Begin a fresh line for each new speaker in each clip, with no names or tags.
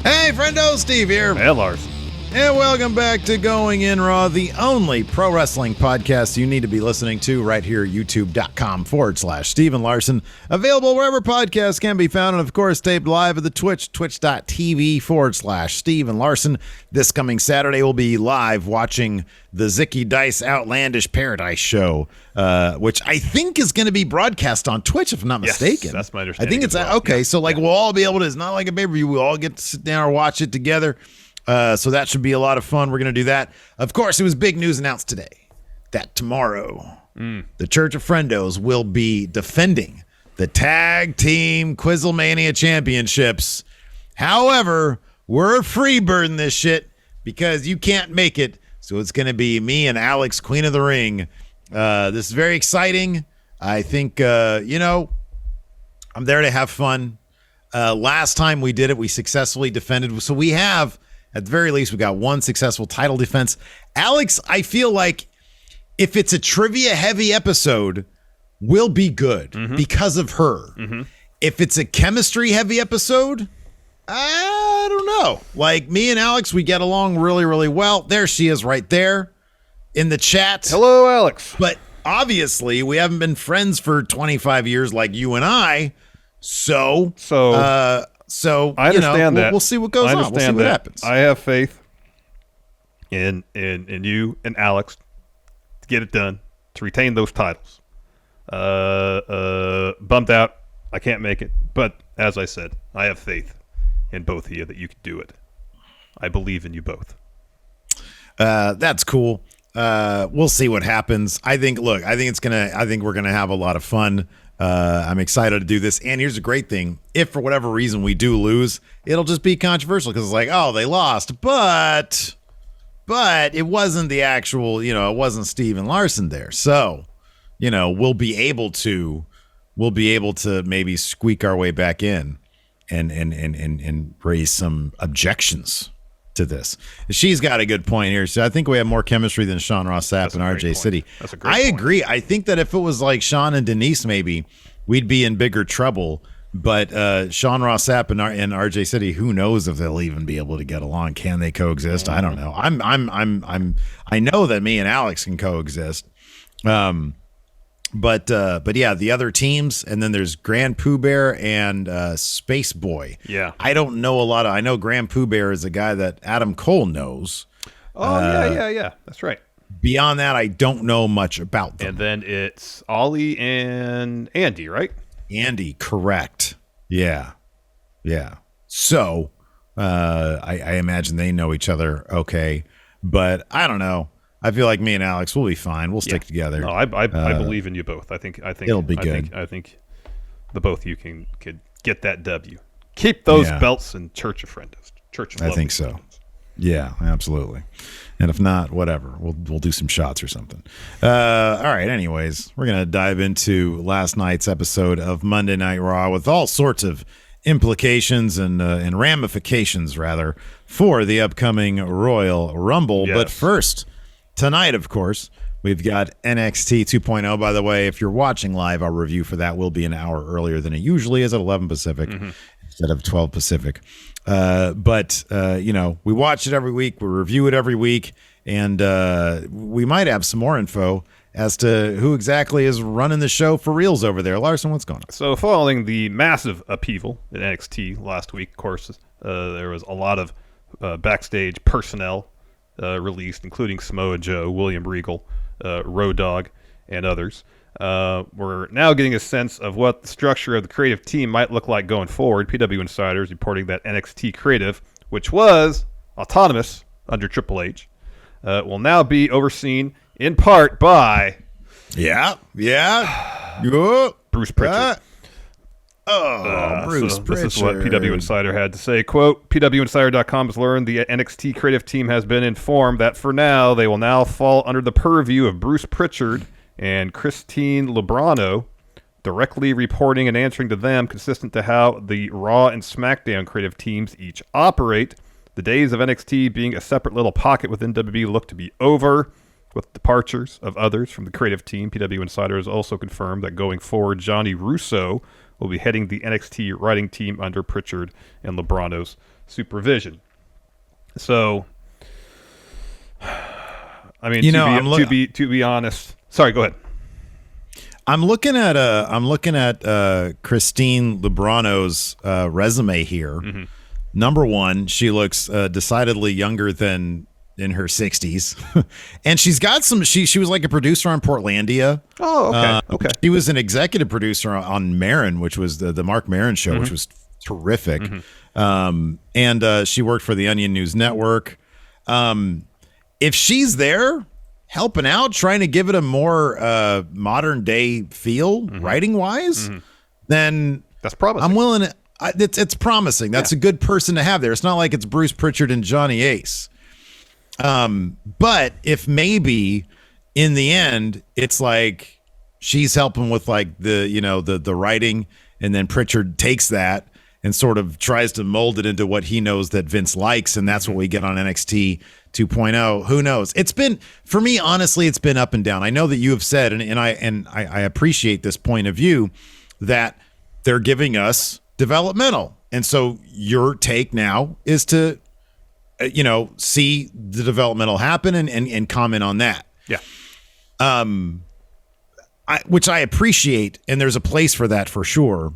Hey, friendo, Steve here.
Hey, Larson.
And welcome back to Going In Raw, the only pro wrestling podcast you need to be listening to right here, youtube.com/Steven Larson. Available wherever podcasts can be found, and of course, taped live at the Twitch, twitch.tv/Steven Larson. This coming Saturday, we'll be live watching the Zicky Dice Outlandish Paradise Show, which I think is going to be broadcast on Twitch, if I'm not mistaken.
Yes, that's my understanding.
I think it's okay. So, we'll all be able to, it's not like a pay-per-view, we'll all get to sit down and watch it together. So that should be a lot of fun. We're going to do that. Of course, it was big news announced today that tomorrow the Church of Friendos will be defending the Tag Team Quizzlemania Championships. However, we're freebirding this shit because you can't make it. So it's going to be me and Alex, Queen of the Ring. This is very exciting. I think, I'm there to have fun. Last time we did it, we successfully defended. So we have... At the very least, we got one successful title defense. Alex, I feel like if it's a trivia-heavy episode, we'll be good because of her. If it's a chemistry-heavy episode, I don't know. Like, me and Alex, we get along really, really well. There she is right there in the chat.
Hello, Alex.
But obviously, we haven't been friends for 25 years like you and I. So I understand that.
We'll see what goes on. We'll see what happens. I have faith in you and Alex to get it done, to retain those titles. Bummed out. I can't make it. But as I said, I have faith in both of you that you can do it. I believe in you both.
That's cool. We'll see what happens. I think we're gonna have a lot of fun. I'm excited to do this. And here's a great thing. If for whatever reason we do lose, it'll just be controversial because it's like, oh, they lost. But it wasn't the actual, it wasn't Steven Larson there. So, we'll be able to maybe squeak our way back in and raise some objections to this. She's got a good point here. So I think we have more chemistry than Sean Ross Sapp and RJ City.
That's a great point.
I agree. I think that if it was like Sean and Denise, maybe we'd be in bigger trouble. But Sean Ross Sapp and RJ City, who knows if they'll even be able to get along? Can they coexist? I don't know. I know that me and Alex can coexist. But yeah, the other teams, and then there's Grand Pooh Bear and Space Boy.
Yeah,
I don't know a lot of. I know Grand Pooh Bear is a guy that Adam Cole knows.
Oh yeah, that's right.
Beyond that, I don't know much about them.
And then it's Ollie and Andy, right?
Andy, correct. Yeah. So I imagine they know each other okay, but I don't know. I feel like me and Alex will be fine. We'll stick together.
No, I believe in you both. I think
it'll be good.
I think the both of you can get that W. Keep those belts in Church of Friendos.
I think so.
Friendos.
Yeah, absolutely. And if not, whatever. We'll do some shots or something. All right. Anyways, we're gonna dive into last night's episode of Monday Night Raw with all sorts of implications and ramifications, rather, for the upcoming Royal Rumble.
Yes.
But first. Tonight, of course, we've got NXT 2.0. By the way, if you're watching live, our review for that will be an hour earlier than it usually is at 11 Pacific instead of 12 Pacific. But we watch it every week. We review it every week. And we might have some more info as to who exactly is running the show for reals over there. Larson, what's going on?
So following the massive upheaval in NXT last week, of course, there was a lot of backstage personnel released, including Samoa Joe, William Regal, Road Dogg, and others. We're now getting a sense of what the structure of the creative team might look like going forward. PW Insider is reporting that NXT Creative, which was autonomous under Triple H, will now be overseen in part by Bruce Pritchard.
Bruce Pritchard.
This is what PW Insider had to say. Quote, PWInsider.com has learned the NXT creative team has been informed that for now, they will now fall under the purview of Bruce Pritchard and Christine Lubrano, directly reporting and answering to them, consistent to how the Raw and SmackDown creative teams each operate. The days of NXT being a separate little pocket within WWE look to be over. With departures of others from the creative team, PW Insider has also confirmed that going forward, Johnny Russo will be heading the NXT writing team under Pritchard and Lebrano's supervision. So, I mean, to be honest, sorry, go ahead.
I'm looking at Christine Lebrano's resume here. Mm-hmm. Number one, she looks decidedly younger than in her 60s, and she's got some. She was like a producer on Portlandia.
Oh, okay, okay.
She was an executive producer on Maron, which was the Mark Maron show,
mm-hmm.
which was terrific. Mm-hmm. And she worked for the Onion News Network. If she's there helping out, trying to give it a more modern day feel, mm-hmm. writing wise, mm-hmm. then
that's promising.
I'm willing to. It's promising. That's a good person to have there. It's not like it's Bruce Pritchard and Johnny Ace. But if maybe in the end it's like she's helping with like the writing, and then Pritchard takes that and sort of tries to mold it into what he knows that Vince likes, and that's what we get on NXT 2.0. Who knows? It's been, for me, honestly, it's been up and down. I know that you have said, and I appreciate this point of view, that they're giving us developmental. And so your take now is to, see the developmental happen and comment on that.
Yeah.
Which I appreciate, and there's a place for that for sure.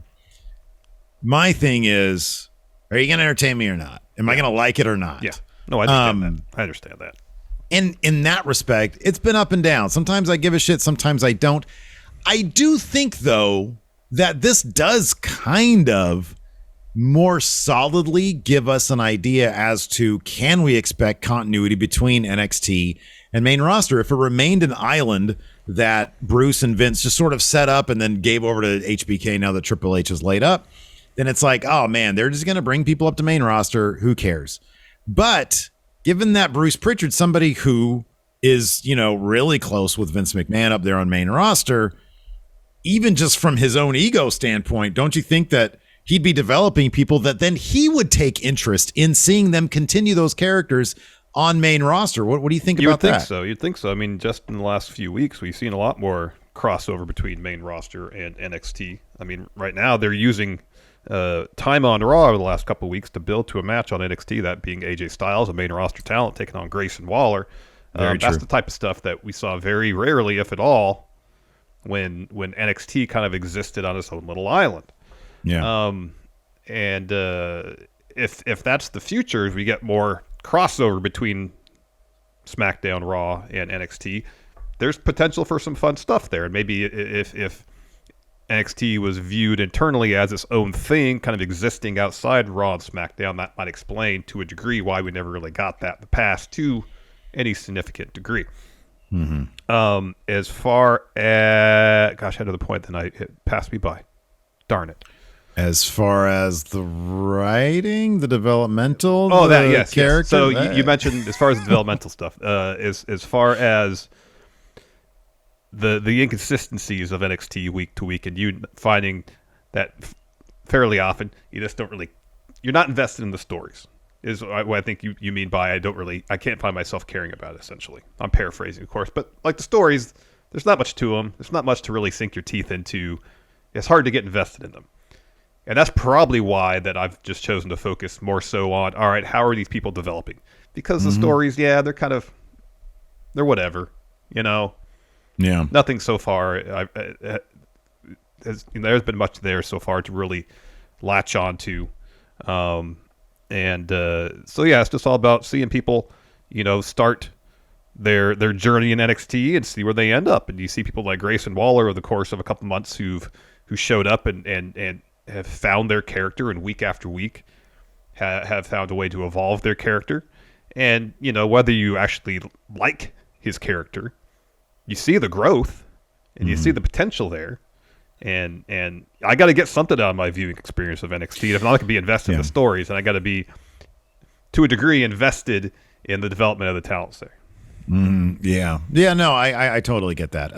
My thing is, are you going to entertain me or not? Am I going to like it or not?
Yeah. No, I understand that. I understand that.
And in that respect, it's been up and down. Sometimes I give a shit, sometimes I don't. I do think, though, that this does kind of more solidly give us an idea as to, can we expect continuity between NXT and main roster? If it remained an island that Bruce and Vince just sort of set up and then gave over to HBK now that Triple H is laid up, then it's like, oh man, they're just going to bring people up to main roster. Who cares? But given that Bruce Pritchard, somebody who is, really close with Vince McMahon up there on main roster, even just from his own ego standpoint, don't you think that he'd be developing people that then he would take interest in seeing them continue those characters on main roster? What do you think about that?
You'd think so. I mean, just in the last few weeks, we've seen a lot more crossover between main roster and NXT. I mean, right now they're using time on Raw over the last couple of weeks to build to a match on NXT, that being AJ Styles, a main roster talent, taking on Grayson Waller. That's the type of stuff that we saw very rarely, if at all, when NXT kind of existed on its own little island.
Yeah.
And if that's the future, if we get more crossover between SmackDown, Raw, and NXT, there's potential for some fun stuff there. And maybe if NXT was viewed internally as its own thing, kind of existing outside Raw and SmackDown, that might explain to a degree why we never really got that in the past to any significant degree.
Mm-hmm.
As far as, gosh, I had the point that it passed me by. Darn it.
As far as the writing, the developmental,
yes.
character.
So you mentioned as far as the developmental stuff, as far as the inconsistencies of NXT week to week, and you finding that fairly often you just don't really, you're not invested in the stories, is what I think you mean by I can't find myself caring about it, essentially. I'm paraphrasing, of course, but like the stories, there's not much to them. There's not much to really sink your teeth into. It's hard to get invested in them. And that's probably why that I've just chosen to focus more so on, all right, how are these people developing? Because the stories, they're whatever,
Yeah.
Nothing so far. There's been much there so far to really latch on to. So it's just all about seeing people, start their journey in NXT and see where they end up. And you see people like Grayson Waller over the course of a couple months who showed up and have found their character, and week after week have found a way to evolve their character. And, whether you actually like his character, you see the growth and you see the potential there. And I got to get something out of my viewing experience of NXT. If not, I can be invested in the stories, and I got to be, to a degree, invested in the development of the talents there.
Yeah. No, I totally get that.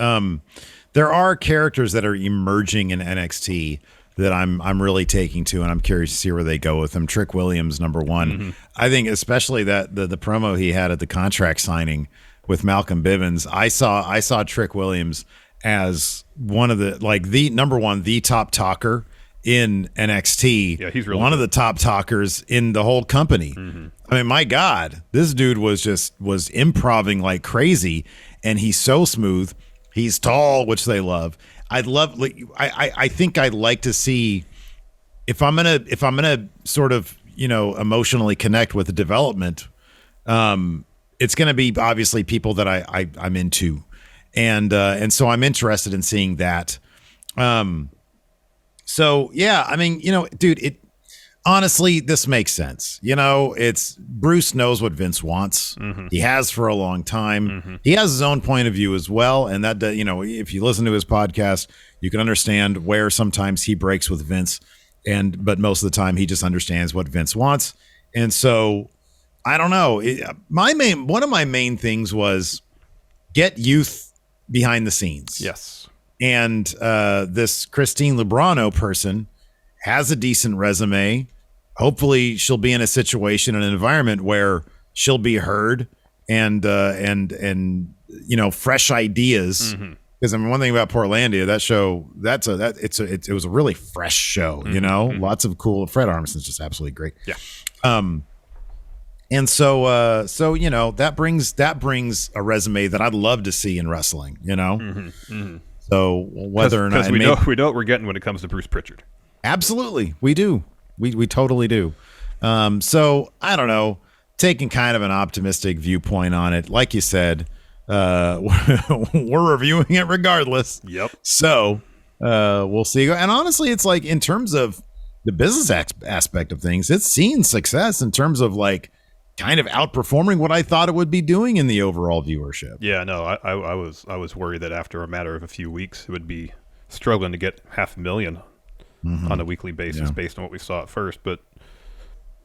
There are characters that are emerging in NXT that I'm really taking to, and I'm curious to see where they go with them. Trick Williams, number one. Mm-hmm. I think especially that the promo he had at the contract signing with Malcolm Bivens, I saw Trick Williams as one of the number one, the top talker in NXT.
Yeah, he's really
one
good.
of the top talkers in the whole company. I mean, my God, this dude was improving like crazy, and he's so smooth. He's tall, which they love. I think I'd like to see if I'm gonna sort of emotionally connect with the development. It's gonna be obviously people that I'm into, and so I'm interested in seeing that. So yeah, I mean, dude, honestly, this makes sense. It's Bruce knows what Vince wants. He has for a long time. He has his own point of view as well. And that, if you listen to his podcast, you can understand where sometimes he breaks with Vince, but most of the time he just understands what Vince wants. And so I don't know. One of my main things was get youth behind the scenes.
Yes.
And this Christine Lubrano person has a decent resume. Hopefully she'll be in a situation, an environment where she'll be heard and fresh ideas. Because I mean, one thing about Portlandia, that show, it was a really fresh show. Lots of cool. Fred Armisen's just absolutely great.
Yeah.
And so that brings a resume that I'd love to see in wrestling. So whether or not
we know what we're getting when it comes to Bruce Pritchard.
Absolutely, we do. We totally do. So I don't know, taking kind of an optimistic viewpoint on it. Like you said, we're reviewing it regardless.
Yep.
So we'll see. And honestly, it's like in terms of the business aspect of things, it's seen success in terms of like kind of outperforming what I thought it would be doing in the overall viewership.
Yeah, no, I was worried that after a matter of a few weeks, it would be struggling to get 500,000 on a weekly basis based on what we saw at first. But,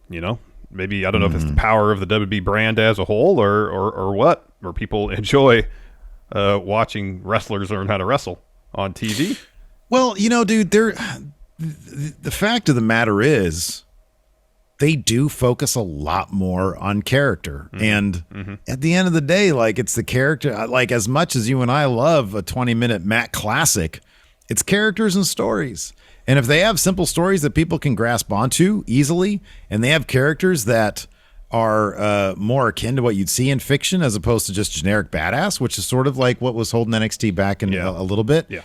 maybe, I don't know if it's the power of the WB brand as a whole or what, or people enjoy watching wrestlers learn how to wrestle on TV.
Well, dude, the fact of the matter is they do focus a lot more on character. And at the end of the day, like it's the character, like as much as you and I love a 20-minute Mac classic, it's characters and stories. And if they have simple stories that people can grasp onto easily, and they have characters that are more akin to what you'd see in fiction as opposed to just generic badass, which is sort of like what was holding NXT back in a little bit.
Yeah.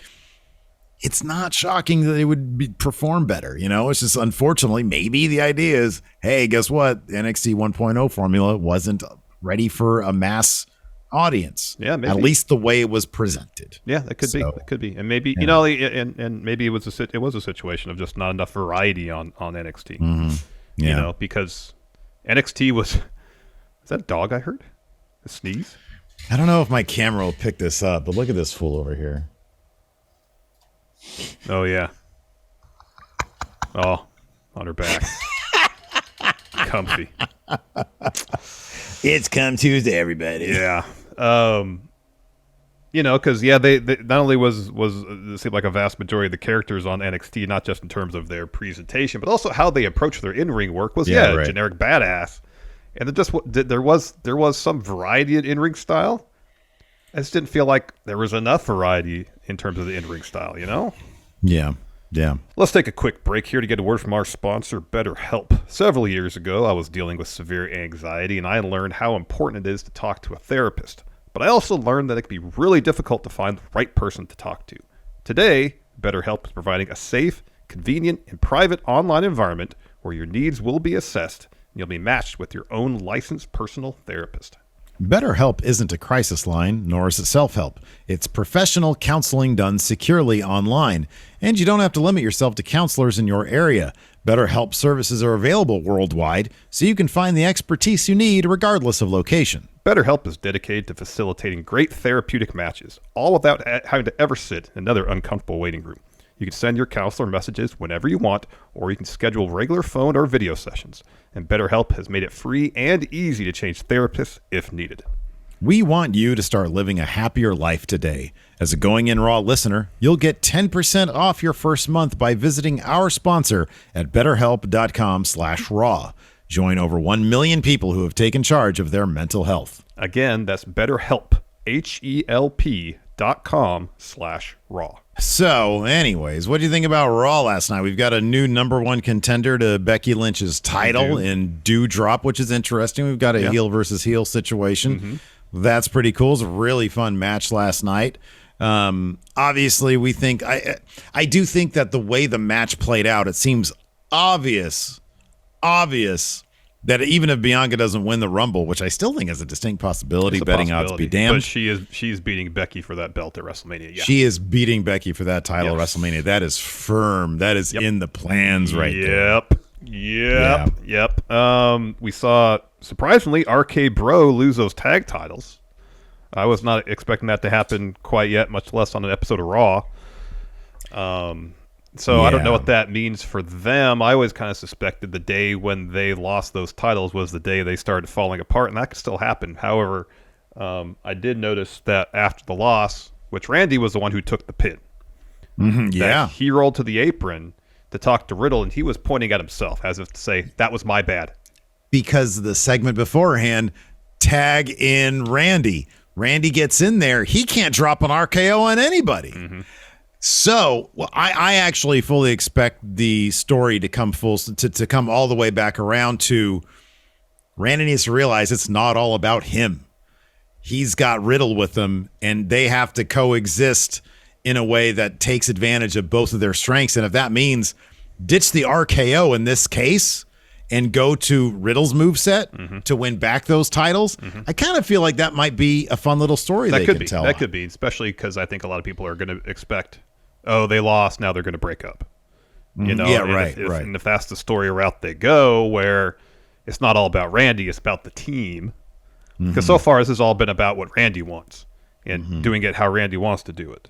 It's not shocking that they would perform better. It's just unfortunately, maybe the idea is, hey, guess what? The NXT 1.0 formula wasn't ready for a mass audience.
Yeah, maybe.
At least the way it was presented.
Yeah, that could be. That could be. And maybe, and maybe it was a situation of just not enough variety on NXT.
Yeah.
Because NXT was, is that a dog I heard? A sneeze?
I don't know if my camera will pick this up, but look at this fool over here.
Oh, yeah. Oh, on her back. Comfy.
It's come Tuesday, everybody.
Yeah. Because, they not only was it seemed like a vast majority of the characters on NXT, not just in terms of their presentation, but also how they approach their in-ring work was,
right.
Generic badass. And there was some variety in in-ring style. I just didn't feel like there was enough variety in terms of the in-ring style,
Yeah.
Let's take a quick break here to get a word from our sponsor, BetterHelp. Several years ago, I was dealing with severe anxiety, and I learned how important it is to talk to a therapist. But I also learned that it can be really difficult to find the right person to talk to. Today, BetterHelp is providing a safe, convenient, and private online environment where your needs will be assessed, and you'll be matched with your own licensed personal therapist.
BetterHelp isn't a crisis line, nor is it self-help. It's professional counseling done securely online, and you don't have to limit yourself to counselors in your area. BetterHelp services are available worldwide, so you can find the expertise you need regardless of location.
BetterHelp is dedicated to facilitating great therapeutic matches, all without having to ever sit in another uncomfortable waiting room. You can send your counselor messages whenever you want, or you can schedule regular phone or video sessions. And BetterHelp has made it free and easy to change therapists if needed.
We want you to start living a happier life today. As a Going In Raw listener, you'll get 10% off your first month by visiting our sponsor at betterhelp.com/raw. Join over 1 million people who have taken charge of their mental health.
Again, that's BetterHelp, HELP.com/raw. WWE.com/Raw.
So, anyways, what do you think about Raw last night? We've got a new number one contender to Becky Lynch's title in Dewdrop, which is interesting. We've got a heel versus heel situation. That's pretty cool. It was a really fun match last night. Obviously, we think I do think that the way the match played out, it seems obvious that even if Bianca doesn't win the Rumble, which I still think is a distinct possibility, betting odds be damned.
But she's beating Becky for that belt at WrestleMania. Yeah.
She is beating Becky for that title at WrestleMania. That is firm. That is in the plans there.
Yep. We saw, surprisingly, RK Bro lose those tag titles. I was not expecting that to happen quite yet, much less on an episode of Raw. So I don't know what that means for them. I always kind of suspected the day when they lost those titles was the day they started falling apart, and that could still happen. However, I did notice that after the loss, which Randy was the one who took the pin, he rolled to the apron to talk to Riddle, and he was pointing at himself as if to say, that was my bad.
Because the segment beforehand, tag in Randy. Randy gets in there. He can't drop an RKO on anybody. So, I actually fully expect the story to come to come all the way back around to Randy needs to realize it's not all about him. He's got Riddle with him, and they have to coexist in a way that takes advantage of both of their strengths. And if that means ditch the RKO in this case and go to Riddle's moveset to win back those titles, I kind of feel like that might be a fun little story they can tell.
That could be, especially because I think a lot of people are going to expect, oh, they lost, now they're going to break up. You know, and if that's the story route they go, where it's not all about Randy, it's about the team. Because so far, this has all been about what Randy wants and doing it how Randy wants to do it.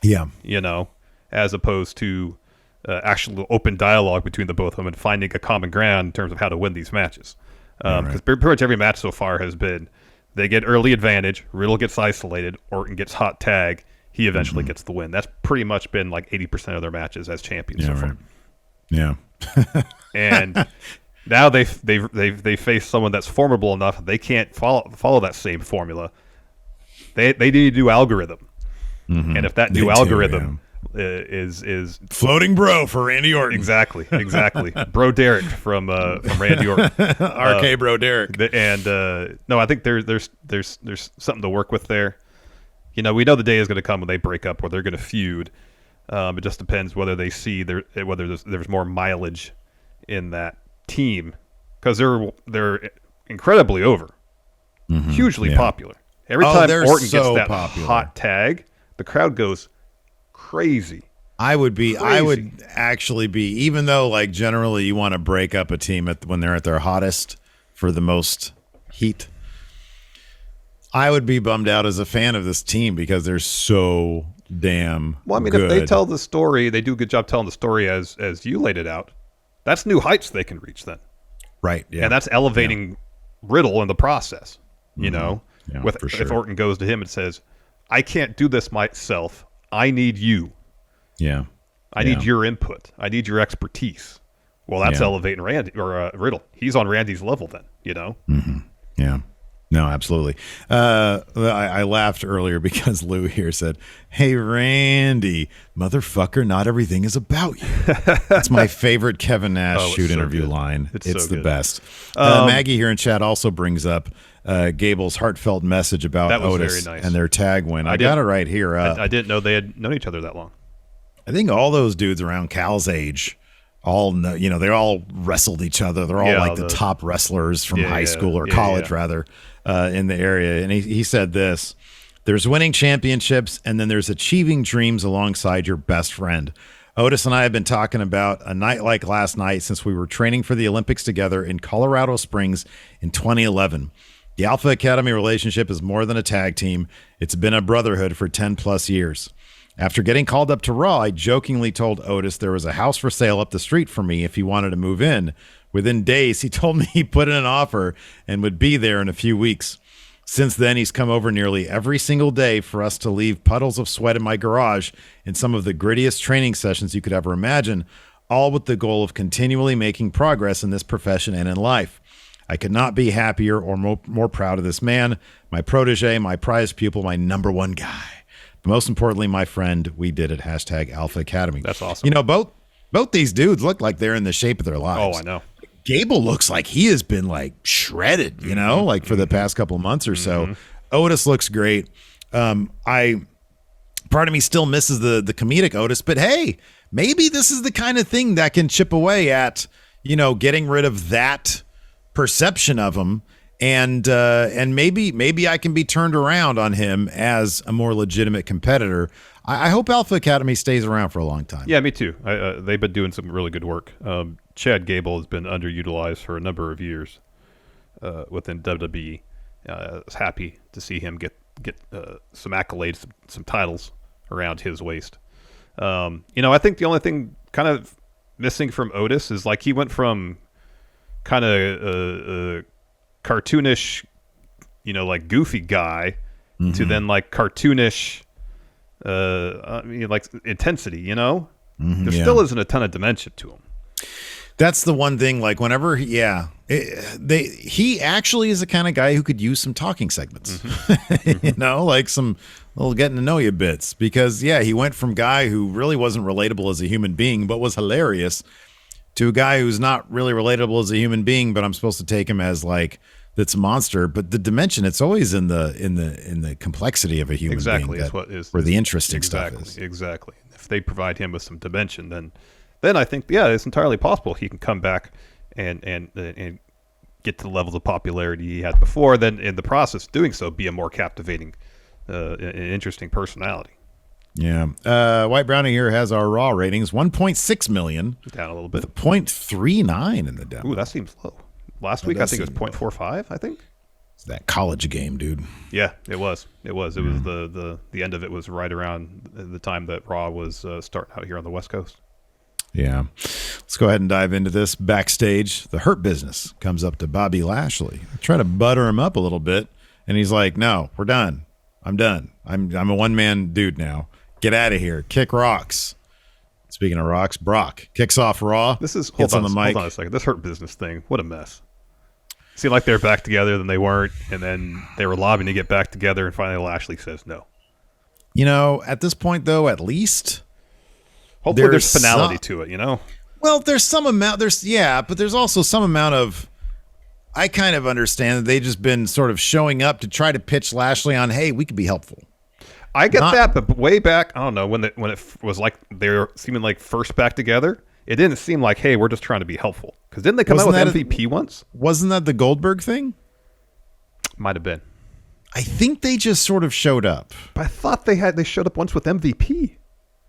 Yeah.
You know, as opposed to actual open dialogue between the both of them and finding a common ground in terms of how to win these matches. Because pretty much every match so far has been they get early advantage, Riddle gets isolated, Orton gets hot tag, he eventually gets the win. That's pretty much been like 80% of their matches as champions so far.
Yeah.
And now they face someone that's formidable enough they can't follow that same formula. They need to do algorithm, and if that new algorithm is
floating bro for Randy Orton,
exactly, Bro Derek from Randy Orton,
RK Bro Derek,
and no, I think there's something to work with there. You know, we know the day is going to come when they break up, where they're going to feud. It just depends whether they see whether there's more mileage in that team, because they're incredibly over, hugely popular. Every time Orton gets that hot tag, the crowd goes crazy.
I would actually be, even though like generally you want to break up a team when they're at their hottest for the most heat, I would be bummed out as a fan of this team because they're so damn good.
If they tell the story, they do a good job telling the story as you laid it out. That's new heights they can reach then.
Right. Yeah.
And that's elevating Riddle in the process. You know,
for sure.
If Orton goes to him and says, I can't do this myself. I need you.
Yeah.
I need your input. I need your expertise. Well, that's elevating Randy or Riddle. He's on Randy's level then, you know?
Yeah. No, absolutely. I laughed earlier because Lou here said, hey, Randy, motherfucker, not everything is about you. That's my favorite Kevin Nash interview line. It's the best. Maggie here in chat also brings up Gable's heartfelt message about Otis and their tag win. I got it right here.
I didn't know they had known each other that long.
I think all those dudes around Cal's age all know, they all wrestled each other. They're all like the top wrestlers from high school or college rather in the area. And he said this: there's winning championships and then there's achieving dreams alongside your best friend. Otis and I have been talking about a night like last night since we were training for the Olympics together in Colorado Springs in 2011. The Alpha Academy relationship is more than a tag team. It's been a brotherhood for 10 plus years. After getting called up to Raw, I jokingly told Otis there was a house for sale up the street for me if he wanted to move in. Within days, he told me he put in an offer and would be there in a few weeks. Since then, he's come over nearly every single day for us to leave puddles of sweat in my garage in some of the grittiest training sessions you could ever imagine, all with the goal of continually making progress in this profession and in life. I could not be happier or more proud of this man, my protege, my prized pupil, my number one guy. But most importantly, my friend, we did it. #Alpha Academy.
That's awesome.
You know, both these dudes look like they're in the shape of their lives.
Oh, I know.
Gable looks like he has been like shredded, you know, like for the past couple of months or so. Otis looks great. Part of me still misses the comedic Otis, but hey, maybe this is the kind of thing that can chip away at, you know, getting rid of that perception of him, and maybe I can be turned around on him as a more legitimate competitor. I hope Alpha Academy stays around for a long time.
Yeah, me too. They've been doing some really good work. Chad Gable has been underutilized for a number of years within WWE. I was happy to see him get some accolades, some titles around his waist. You know, I think the only thing kind of missing from Otis is like he went from kind of cartoonish, you know, like goofy guy to then like cartoonish, like intensity, you know? There still isn't a ton of dimension to him.
That's the one thing, like whenever, he actually is the kind of guy who could use some talking segments, you know, like some little getting to know you bits, because he went from guy who really wasn't relatable as a human being, but was hilarious, to a guy who's not really relatable as a human being, but I'm supposed to take him as like, that's a monster. But the dimension, it's always in the complexity of a human being. Exactly. Where the interesting stuff is.
Exactly. If they provide him with some dimension, then I think, it's entirely possible he can come back and get to the levels of popularity he had before. Then in the process of doing so, be a more captivating, and interesting personality.
Yeah. White Brownie here has our Raw ratings, 1.6 million.
Down a little bit.
With 0.39 in the demo.
Ooh, that seems low. Last week, I think it was 0.45, I think.
It's that college game, dude.
Yeah, it was. It was. It was the end of it was right around the time that Raw was starting out here on the West Coast.
Yeah. Let's go ahead and dive into this. Backstage, the Hurt Business comes up to Bobby Lashley. Try to butter him up a little bit, and he's like, no, we're done. I'm done. I'm a one-man dude now. Get out of here. Kick rocks. Speaking of rocks, Brock kicks off Raw.
Hold on a second. This Hurt Business thing, what a mess. Seemed like they were back together, then they weren't, and then they were lobbying to get back together, and finally Lashley says no.
You know, at this point, though, at least...
Hopefully there's finality to it, you know?
Well, there's some amount, but there's also some amount of, I kind of understand that they've just been sort of showing up to try to pitch Lashley on, hey, we could be helpful.
I get that, but way back, I don't know, when it was like they were seeming like first back together, it didn't seem like, hey, we're just trying to be helpful. Because didn't they come out with MVP once?
Wasn't that the Goldberg thing?
Might have been.
I think they just sort of showed up.
But I thought they showed up once with MVP.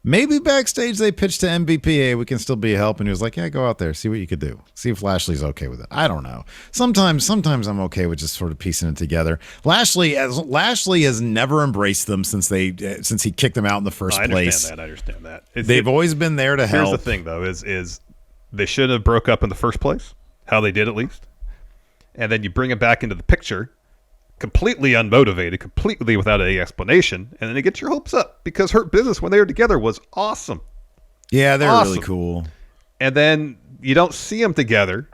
Maybe backstage they pitched to MVP, hey, we can still be a help. And he was like, yeah, go out there, see what you could do. See if Lashley's okay with it. I don't know. Sometimes I'm okay with just sort of piecing it together. Lashley has never embraced them since he kicked them out in the first place.
I understand that.
They've always been there to help.
Here's the thing, though, is they should have broke up in the first place, how they did at least. And then you bring it back into the picture, completely unmotivated, completely without any explanation, and then they get your hopes up, because Hurt Business, when they were together, was awesome.
Yeah, they're really cool.
And then you don't see them together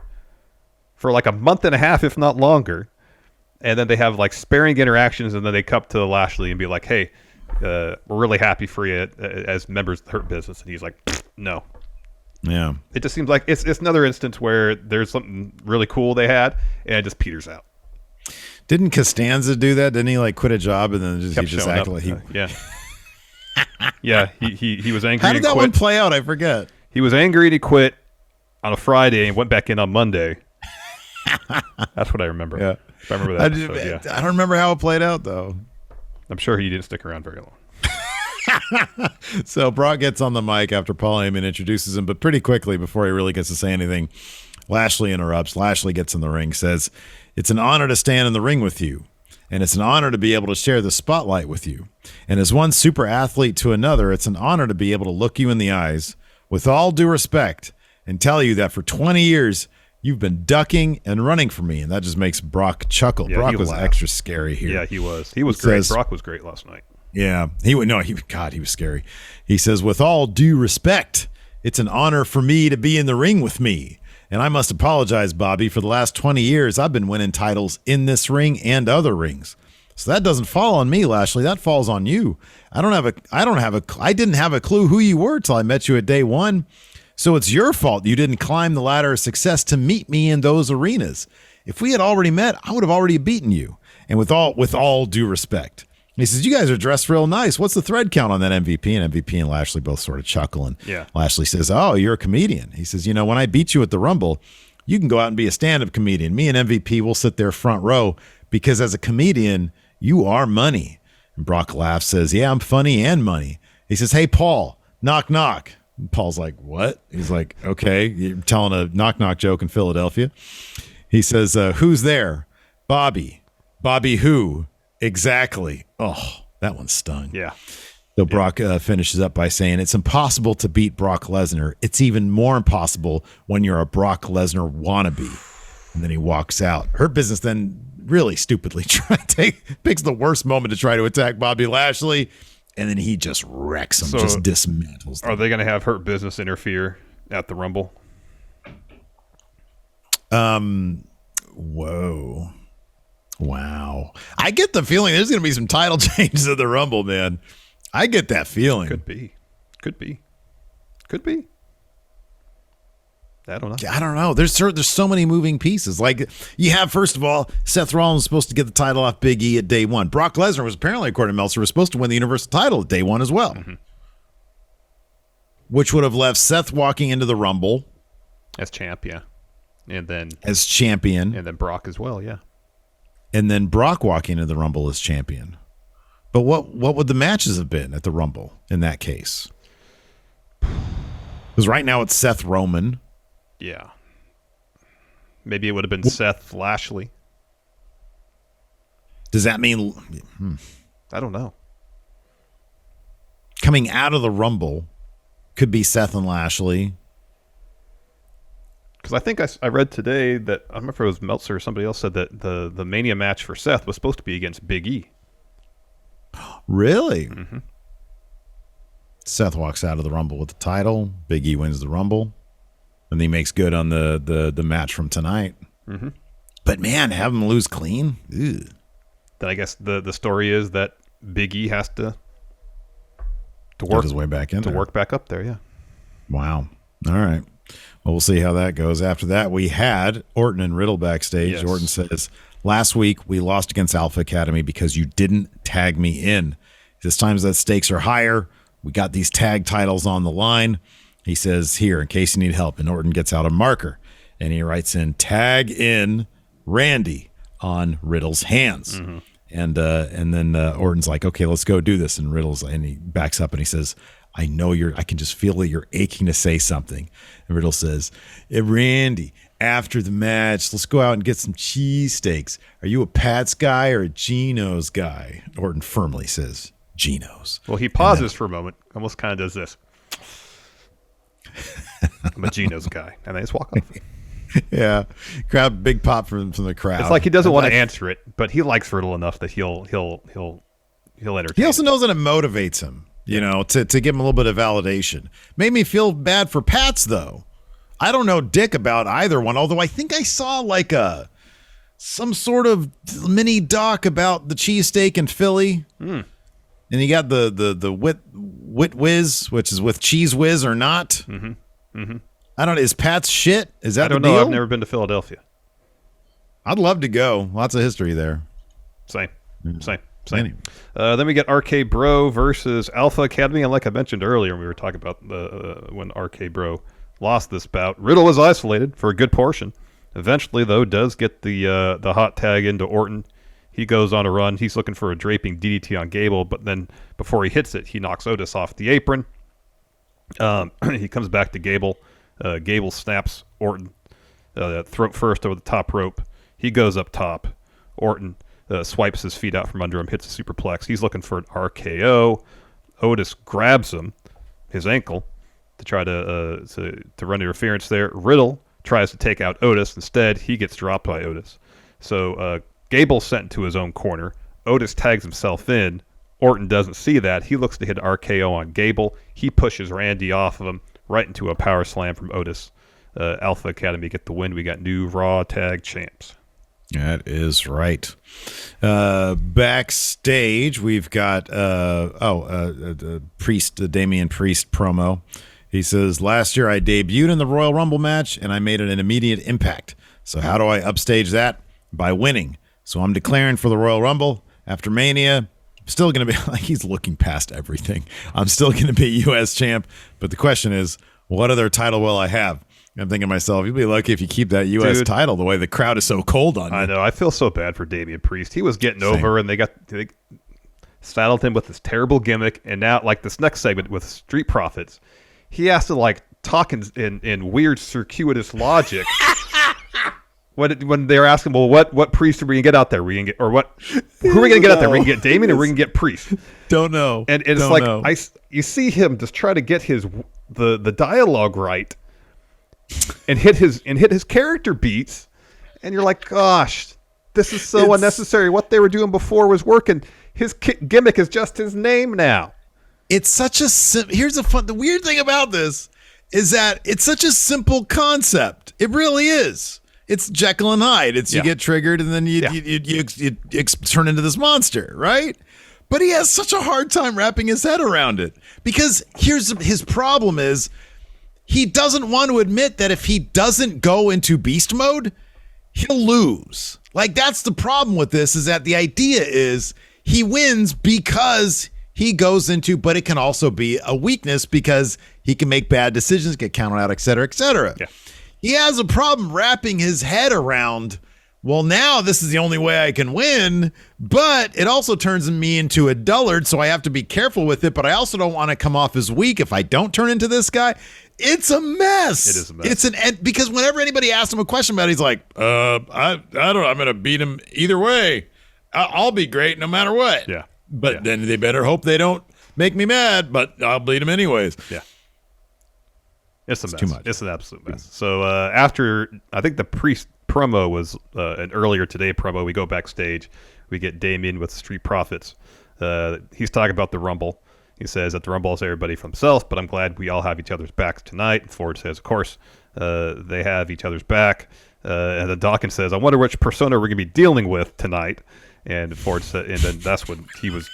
for like a month and a half, if not longer, and then they have like sparing interactions, and then they come to Lashley and be like, hey, we're really happy for you as members of the Hurt Business. And he's like, no.
Yeah.
It just seems like it's another instance where there's something really cool they had, and it just peters out.
Didn't Costanza do that? Didn't he like quit a job and then he just acted like he?
Yeah. He was angry.
How did that one play out? I forget.
He was angry and he quit on a Friday and went back in on Monday. That's what I remember.
Yeah,
I remember that. Episode,
I don't remember how it played out though.
I'm sure he didn't stick around very long.
So Brock gets on the mic after Paul Heyman introduces him, but pretty quickly before he really gets to say anything, Lashley interrupts. Lashley gets in the ring, says, it's an honor to stand in the ring with you, and it's an honor to be able to share the spotlight with you. And as one super athlete to another, it's an honor to be able to look you in the eyes with all due respect and tell you that for 20 years, you've been ducking and running from me. And that just makes Brock chuckle.
Yeah,
Brock was extra scary here.
Yeah, he was. He was great. Brock was great last night.
Yeah, he was scary. He says, with all due respect, it's an honor for me to be in the ring with me. And I must apologize, Bobby. For the last 20 years, I've been winning titles in this ring and other rings. So that doesn't fall on me, Lashley. That falls on you. I didn't have a clue who you were till I met you at day one. So it's your fault you didn't climb the ladder of success to meet me in those arenas. If we had already met, I would have already beaten you. And with all due respect. He says, you guys are dressed real nice. What's the thread count on that MVP? And MVP and Lashley both sort of chuckle. And Lashley says, oh, you're a comedian. He says, when I beat you at the Rumble, you can go out and be a stand-up comedian. Me and MVP will sit there front row because as a comedian, you are money. And Brock laughs, says, yeah, I'm funny and money. He says, hey, Paul, knock, knock. And Paul's like, what? He's like, okay, you're telling a knock-knock joke in Philadelphia. He says, who's there? Bobby. Bobby who? Exactly. Oh, that one stung.
Yeah.
So Brock finishes up by saying, it's impossible to beat Brock Lesnar. It's even more impossible when you're a Brock Lesnar wannabe. And then he walks out. Hurt Business then really stupidly picks the worst moment to try to attack Bobby Lashley, and then he just wrecks him,
so
just dismantles them.
Are they going to have Hurt Business interfere at the Rumble?
Whoa. Wow. I get the feeling there's going to be some title changes at the Rumble, man. I get that feeling.
Could be. I
don't know. There's so many moving pieces. Like you have, first of all, Seth Rollins was supposed to get the title off Big E at day one. Brock Lesnar was apparently, according to Meltzer, was supposed to win the Universal title at day one as well. Mm-hmm. Which would have left Seth walking into the Rumble.
As champ, yeah. And then
as champion.
And then Brock as well, yeah.
And then Brock walking into the Rumble as champion. But what would the matches have been at the Rumble in that case? Because right now it's Seth Roman.
Yeah. Maybe it would have been Seth Lashley.
Does that mean...
I don't know.
Coming out of the Rumble could be Seth and Lashley.
Because I think I read today that, I don't remember if it was Meltzer or somebody else said that the Mania match for Seth was supposed to be against Big E.
Really?
Mm-hmm.
Seth walks out of the Rumble with the title. Big E wins the Rumble. And he makes good on the match from tonight.
Mm-hmm.
But man, have him lose clean? Ew.
Then I guess the story is that Big E has to
work his way back in
to work back up there, yeah.
Wow. All right. Well, we'll see how that goes. After that, we had Orton and Riddle backstage. Yes. Orton says, last week we lost against Alpha Academy because you didn't tag me in. This time that stakes are higher. We got these tag titles on the line. He says, here, in case you need help. And Orton gets out a marker. And he writes in, tag in Randy on Riddle's hands. Mm-hmm. And then Orton's like, okay, let's go do this. And he backs up and he says, I can just feel that you're aching to say something. And Riddle says, hey, Randy, after the match, let's go out and get some cheesesteaks. Are you a Pat's guy or a Geno's guy? Orton firmly says, Geno's.
Well, he pauses for a moment, almost kind of does this. I'm a Geno's guy. And they just walk off.
Yeah. Crowd, big pop from the crowd.
It's like he doesn't want to answer it, but he likes Riddle enough that he'll entertain.
He also knows that it motivates him. To give him a little bit of validation. Made me feel bad for Pats, though. I don't know dick about either one, although I think I saw like some sort of mini doc about the cheesesteak in Philly. And you got the Wit Whiz, which is with Cheese Whiz or not.
Mm-hmm. Mm-hmm.
I don't know. Is Pat's shit? Is that
I don't
the
know.
deal?
I've never been to Philadelphia.
I'd love to go. Lots of history there.
Same.
Anyway.
Then we get RK Bro versus Alpha Academy. And like I mentioned earlier, when we were talking about when RK Bro lost this bout, Riddle was isolated for a good portion. Eventually, though, does get the hot tag into Orton. He goes on a run. He's looking for a draping DDT on Gable, but then before he hits it, he knocks Otis off the apron. He comes back to Gable. Gable snaps Orton throat first over the top rope. He goes up top. Orton swipes his feet out from under him, hits a superplex. He's looking for an RKO. Otis grabs him, his ankle, to try to run interference there. Riddle tries to take out Otis. Instead, he gets dropped by Otis. So Gable's sent into his own corner. Otis tags himself in. Orton doesn't see that. He looks to hit RKO on Gable. He pushes Randy off of him right into a power slam from Otis. Alpha Academy get the win. We got new Raw Tag Champs.
That is right. Backstage, we've got Priest, the Damian Priest promo. He says, last year I debuted in the Royal Rumble match and I made an immediate impact. So how do I upstage that? By winning. So I'm declaring for the Royal Rumble after Mania. I'm still going to be, like, he's looking past everything. I'm still going to be U.S. champ. But the question is, what other title will I have? I'm thinking to myself, you'd be lucky if you keep that U.S. title the way the crowd is so cold on you.
I know. I feel so bad for Damian Priest. He was getting over, and they saddled him with this terrible gimmick. And now, like this next segment with Street Profits, he has to like talk in weird circuitous logic. When they're asking, well, what Priest are we gonna get out there? Who are we gonna get out there? We can get Damian, or we can get Priest?
Don't know.
And it's you see him just try to get the dialogue right. And hit his character beats, and you're like, gosh, this is so unnecessary. What they were doing before was working. His gimmick is just his name now.
It's such a the weird thing about this is that it's such a simple concept. It really is. It's Jekyll and Hyde. It's you get triggered and then you turn into this monster, right? But he has such a hard time wrapping his head around it because his problem is. He doesn't want to admit that if he doesn't go into beast mode, he'll lose. Like, that's the problem with this, is that the idea is he wins because he goes into, but it can also be a weakness because he can make bad decisions, get counted out, et cetera, et cetera. Yeah. He has a problem wrapping his head around, well, now this is the only way I can win, but it also turns me into a dullard, so I have to be careful with it, but I also don't want to come off as weak if I don't turn into this guy. It's a mess. It is a mess. Because whenever anybody asks him a question about it, he's like, I don't know. I'm going to beat him either way. I'll be great no matter what.
Yeah.
But then they better hope they don't make me mad, but I'll beat him anyways.
Yeah. It's a mess.
Too much.
It's an absolute mess. So after, I think the Priest promo was an earlier today promo, we go backstage. We get Damian with Street Profits. He's talking about the Rumble. He says that the Rumble is everybody for himself, but I'm glad we all have each other's backs tonight. Ford says, of course, they have each other's back. And then Dawkins says, I wonder which persona we're going to be dealing with tonight. And Ford said, and then that's when he was.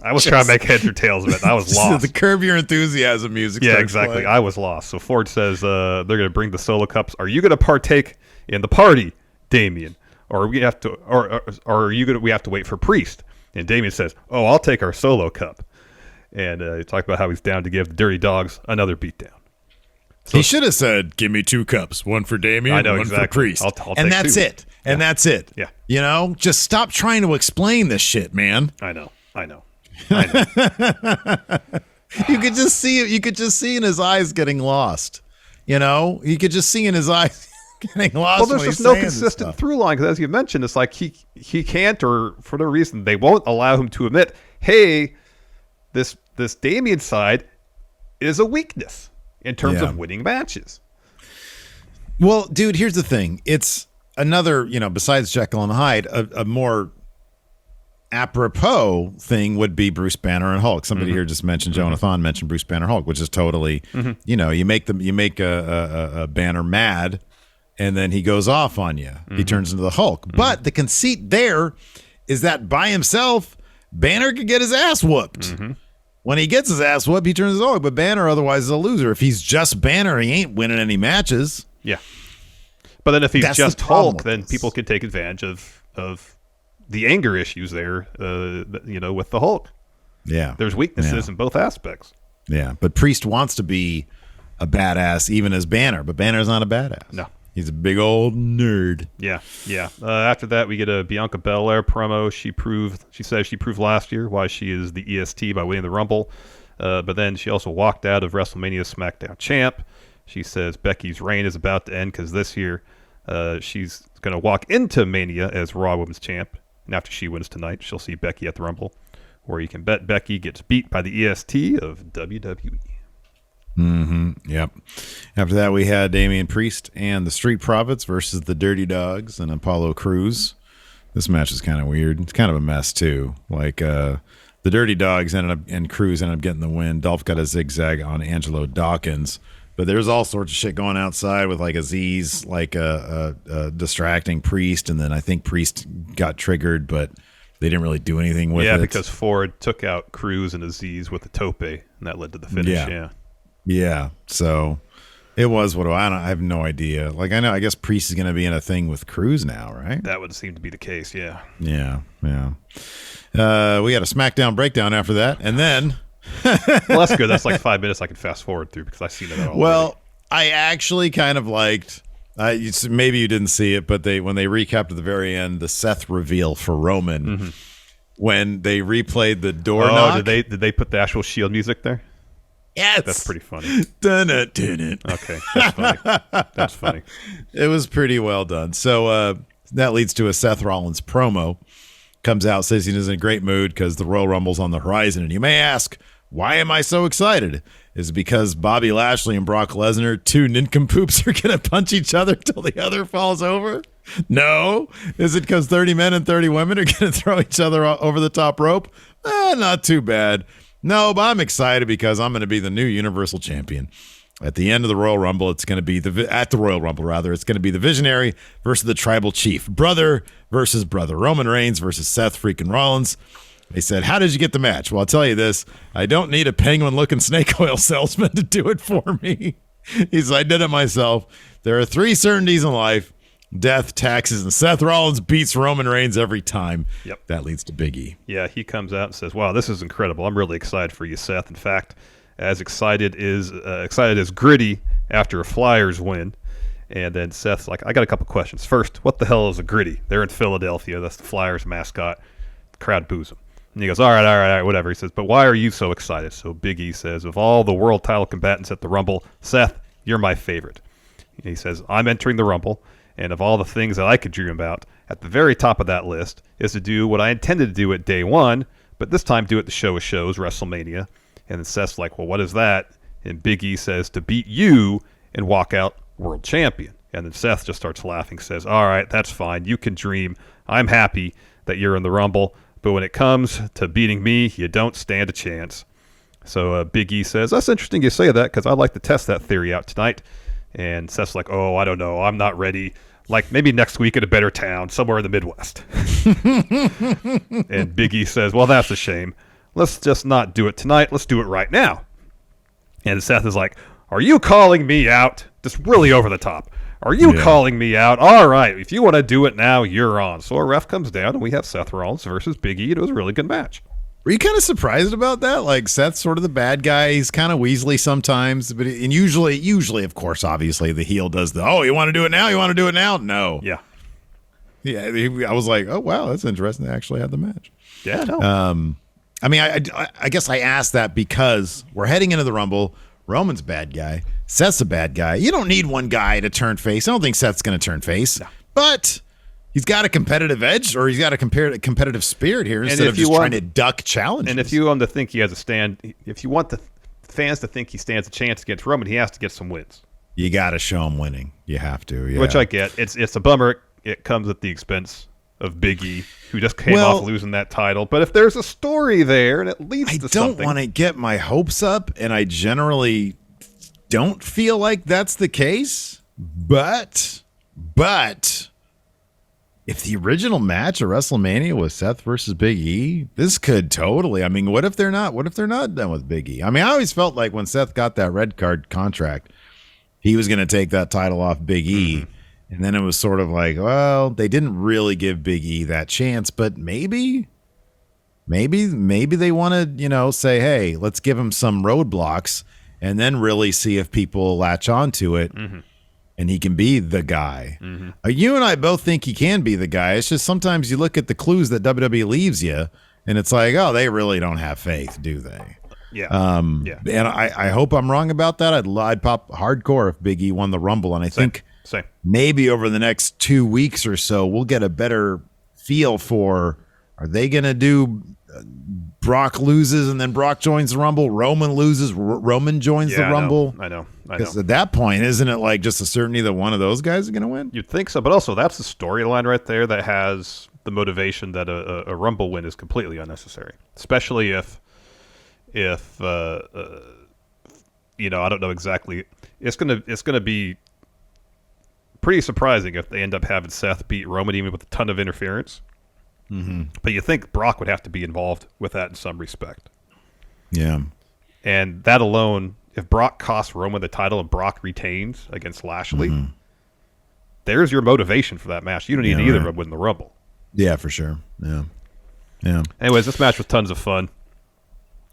I was trying to make heads or tails of it. I was lost.
The Curb Your Enthusiasm music.
Yeah, exactly. Playing. I was lost. So Ford says they're going to bring the solo cups. Are you going to partake in the party, Damian, or we have to, or are you going to? We have to wait for Priest. And Damian says, "Oh, I'll take our solo cup." And he talked about how he's down to give the Dirty Dogs another beatdown.
So, he should have said, "Give me 2 cups, one for Damian, one for Priest,"
I'll
and that's
2.
it. And that's it.
Yeah.
You know, just stop trying to explain this shit, man.
I know.
You could just see it. You could just see in his eyes getting lost. You know, you could just see in his eyes getting lost.
Well, there's just no consistent through line because, as you mentioned, it's like he can't, or for no reason they won't allow him to admit, hey, this Damian side is a weakness in terms of winning matches.
Well, dude, here's the thing. It's another, besides Jekyll and Hyde, a more apropos thing would be Bruce Banner and Hulk. Somebody here just mentioned, Jonathan mentioned Bruce Banner Hulk, which is totally, you make a Banner mad, and then he goes off on you. He turns into the Hulk. But the conceit there is that by himself, Banner could get his ass whooped. When he gets his ass whooped, he turns into Hulk. But Banner otherwise is a loser. If he's just Banner, he ain't winning any matches.
Yeah. But then if he's just Hulk, then people could take advantage of the anger issues there, with the Hulk. Yeah. There's weaknesses in both aspects.
Yeah. But Priest wants to be a badass even as Banner, but Banner's not a badass.
No.
He's a big old nerd.
Yeah. After that, we get a Bianca Belair promo. She says she proved last year why she is the EST by winning the Rumble. But then she also walked out of WrestleMania SmackDown champ. She says Becky's reign is about to end because this year she's going to walk into Mania as Raw Women's champ. And after she wins tonight, she'll see Becky at the Rumble, where you can bet Becky gets beat by the EST of WWE.
Yep. After that, we had Damian Priest and the Street Profits versus the Dirty Dogs and Apollo Crews. This match is kind of weird. It's kind of a mess, too. Like, the Dirty Dogs and Crews ended up getting the win. Dolph got a zigzag on Angelo Dawkins. But there's all sorts of shit going outside with like Aziz, like a distracting Priest, and then I think Priest got triggered, but they didn't really do anything with it.
Yeah, because Ford took out Cruz and Aziz with the tope, and that led to the finish.
Yeah. So it was I have no idea. Like I guess Priest is going to be in a thing with Cruz now, right?
That would seem to be the case. Yeah.
We got a SmackDown breakdown after that, and then.
Well, that's good. That's like 5 minutes I can fast forward through because I've seen it all.
Well, I actually kind of liked. Maybe you didn't see it, but when they recapped at the very end the Seth reveal for Roman, when they replayed the door knock.
Did they put the actual Shield music there?
Yes,
that's pretty funny.
Dun-it.
Okay, that's funny. That's funny.
It was pretty well done. So that leads to a Seth Rollins promo. Comes out, says he's in a great mood because the Royal Rumble's on the horizon, and you may ask, why am I so excited? Is it because Bobby Lashley and Brock Lesnar, two nincompoops, are going to punch each other till the other falls over? No. Is it because 30 men and 30 women are going to throw each other over the top rope? Not too bad. No, but I'm excited because I'm going to be the new Universal Champion. At the end of the Royal Rumble, it's going to be it's going to be the Visionary versus the Tribal Chief. Brother versus brother. Roman Reigns versus Seth freaking Rollins. They said, how did you get the match? Well, I'll tell you this. I don't need a penguin-looking snake oil salesman to do it for me. He said, I did it myself. There are 3 certainties in life: death, taxes, and Seth Rollins beats Roman Reigns every time.
Yep.
That leads to Big E.
Yeah, he comes out and says, wow, this is incredible. I'm really excited for you, Seth. In fact, as excited as Gritty after a Flyers win. And then Seth's like, I got a couple questions. First, what the hell is a Gritty? They're in Philadelphia. That's the Flyers mascot. The crowd boos him. And he goes, all right, whatever. He says, but why are you so excited? So Big E says, of all the world title combatants at the Rumble, Seth, you're my favorite. And he says, I'm entering the Rumble, and of all the things that I could dream about, at the very top of that list is to do what I intended to do at day one, but this time do it the show of shows, WrestleMania. And then Seth's like, well, what is that? And Big E says, to beat you and walk out world champion. And then Seth just starts laughing, says, all right, that's fine. You can dream. I'm happy that you're in the Rumble. But when it comes to beating me, you don't stand a chance. So Big E says, that's interesting you say that because I'd like to test that theory out tonight. And Seth's like, oh, I don't know. I'm not ready. Like maybe next week in a better town, somewhere in the Midwest. And Big E says, well, that's a shame. Let's just not do it tonight. Let's do it right now. And Seth is like, are you calling me out? Just really over the top. Are you calling me out? All right. If you want to do it now, you're on. So a ref comes down, and we have Seth Rollins versus Big E. It was a really good match.
Were you kind of surprised about that? Like, Seth's sort of the bad guy. He's kind of Weasley sometimes. But usually, of course, obviously, the heel does you want to do it now? You want to do it now? No.
Yeah.
Yeah. I was like, oh, wow, that's interesting. They actually had the match.
Yeah, no.
I mean, I guess I asked that because we're heading into the Rumble. Roman's a bad guy. Seth's a bad guy. You don't need one guy to turn face. I don't think Seth's going to turn face. No. But he's got a competitive edge, or he's got a competitive spirit here instead of just trying to duck challenges.
And if you want to think he has a stand, if you want the fans to think he stands a chance against Roman, he has to get some wins.
You got to show him winning. You have to. Yeah.
Which I get. It's a bummer. It comes at the expense of Big E, who just came off losing that title. But if there's a story there and it leads to something. I don't want
to get my hopes up, and I generally don't feel like that's the case. But if the original match at WrestleMania was Seth versus Big E, this could totally. I mean, what if they're not done with Big E? I mean, I always felt like when Seth got that red card contract, he was going to take that title off Big E. Mm-hmm. And then it was sort of like, well, they didn't really give Big E that chance, but maybe they want to, say, hey, let's give him some roadblocks and then really see if people latch onto it and he can be the guy. Mm-hmm. You and I both think he can be the guy. It's just sometimes you look at the clues that WWE leaves you and it's like, oh, they really don't have faith, do they?
Yeah.
And I hope I'm wrong about that. I'd pop hardcore if Big E won the Rumble, and I think maybe over the next 2 weeks or so, we'll get a better feel for, are they going to do Brock loses and then Brock joins the Rumble? Roman loses, Roman joins the Rumble?
I know.
Because at that point, isn't it like just a certainty that one of those guys is going to win?
You'd think so, but also that's the storyline right there that has the motivation that a Rumble win is completely unnecessary, especially if I don't know exactly. It's gonna be pretty surprising if they end up having Seth beat Roman, even with a ton of interference.
Mm-hmm.
But you think Brock would have to be involved with that in some respect.
Yeah.
And that alone, if Brock costs Roman the title and Brock retains against Lashley, there's your motivation for that match. You don't need either of them win the Rumble.
Yeah, for sure. Yeah. Yeah.
Anyways, this match was tons of fun.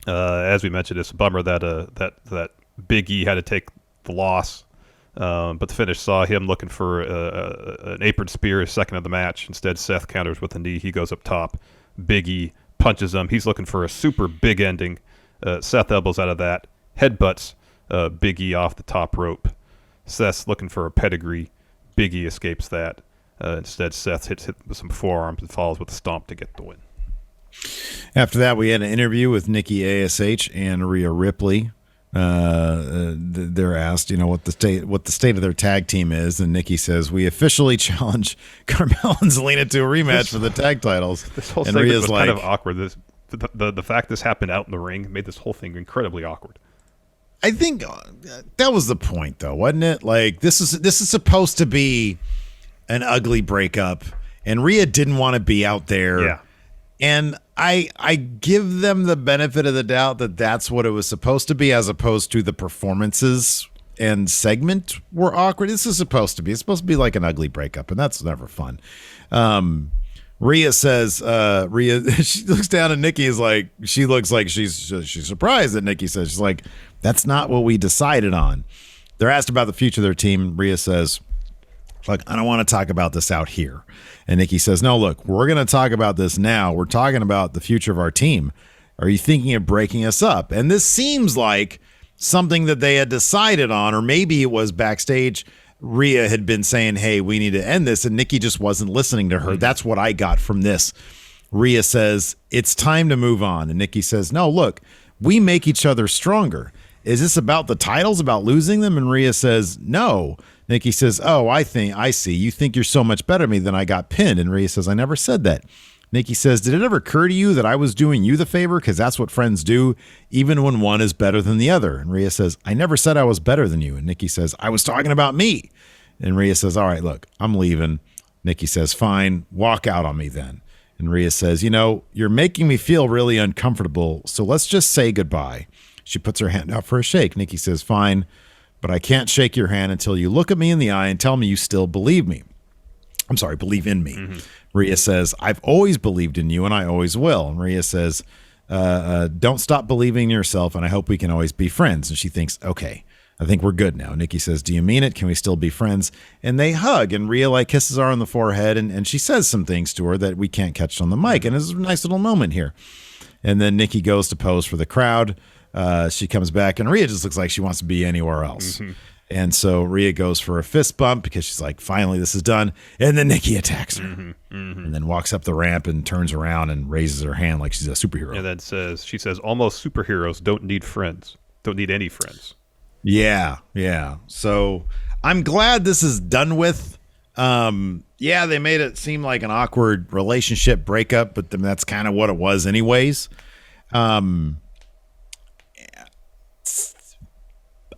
As we mentioned, it's a bummer that that Big E had to take the loss. But the finish saw him looking for an apron spear, his second of the match. Instead, Seth counters with a knee. He goes up top. Big E punches him. He's looking for a super big ending. Seth elbows out of that. Headbutts Big E off the top rope. Seth's looking for a pedigree. Big E escapes that. Instead, Seth hits it with some forearms and follows with a stomp to get the win.
After that, we had an interview with Nikki ASH and Rhea Ripley. They're asked, what the state of their tag team is, and Nikki says, "We officially challenge Carmella and Zelina to a rematch for the tag titles."
This whole
and
segment
Rhea's
was kind of awkward. The fact this happened out in the ring made this whole thing incredibly awkward.
I think that was the point, though, wasn't it? Like this is supposed to be an ugly breakup, and Rhea didn't want to be out there.
Yeah.
And I give them the benefit of the doubt that that's what it was supposed to be, as opposed to the performances and segment were awkward. This is supposed to be. It's supposed to be like an ugly breakup, and that's never fun. Rhea says, she looks down at Nikki, she looks like she's surprised that Nikki says, she's like, "That's not what we decided on." They're asked about the future of their team. Rhea says, "Look, I don't want to talk about this out here." And Nikki says, "No, look, we're going to talk about this now. We're talking about the future of our team. Are you thinking of breaking us up?" And this seems like something that they had decided on, or maybe it was backstage. Rhea had been saying, "Hey, we need to end this," and Nikki just wasn't listening to her. That's what I got from this. Rhea says, "It's time to move on." And Nikki says, "No, look, we make each other stronger. Is this about the titles, about losing them?" And Rhea says, "No." Nikki says, "Oh, I see. You think you're so much better than me than I got pinned." And Rhea says, "I never said that." Nikki says, "Did it ever occur to you that I was doing you the favor? Because that's what friends do, even when one is better than the other." And Rhea says, "I never said I was better than you." And Nikki says, "I was talking about me." And Rhea says, "All right, look, I'm leaving." Nikki says, "Fine, walk out on me then." And Rhea says, "You're making me feel really uncomfortable, so let's just say goodbye." She puts her hand out for a shake. Nikki says, "Fine, but I can't shake your hand until you look at me in the eye and tell me you still believe me. I'm sorry, believe in me." Rhea says, "I've always believed in you and I always will." And Rhea says, "Don't stop believing in yourself, and I hope we can always be friends." And she thinks, "Okay, I think we're good now." Nikki says, "Do you mean it? Can we still be friends?" And they hug, and Rhea kisses her on the forehead, and she says some things to her that we can't catch on the mic. And it's a nice little moment here. And then Nikki goes to pose for the crowd. She comes back, and Rhea just looks like she wants to be anywhere else. And so Rhea goes for a fist bump because she's like, finally, this is done. And then Nikki attacks her and then walks up the ramp and turns around and raises her hand like she's a superhero.
And then she says, "Almost superheroes don't need friends. Don't need any friends."
Yeah. So I'm glad this is done with. Yeah, they made it seem like an awkward relationship breakup, but that's kind of what it was anyways.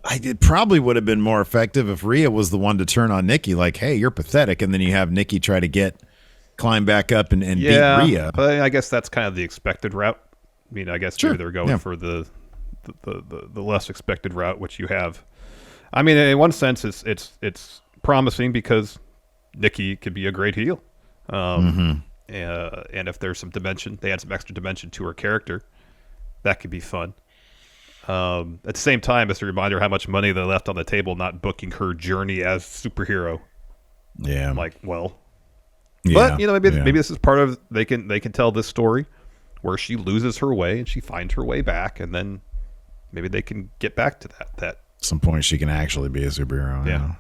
It probably would have been more effective if Rhea was the one to turn on Nikki, like, "Hey, you're pathetic," and then you have Nikki try to climb back up and beat Rhea.
But I guess that's kind of the expected route. I mean, I guess maybe they're going for the less expected route, which you have. I mean, in one sense, it's promising because Nikki could be a great heel, and if there's some dimension, they add some extra dimension to her character, that could be fun. At the same time, it's a reminder how much money they left on the table not booking her journey as superhero.
Yeah,
I'm like, well, but maybe this is part of they can tell this story where she loses her way and she finds her way back, and then maybe they can get back to that. At
some point, she can actually be a superhero. Yeah.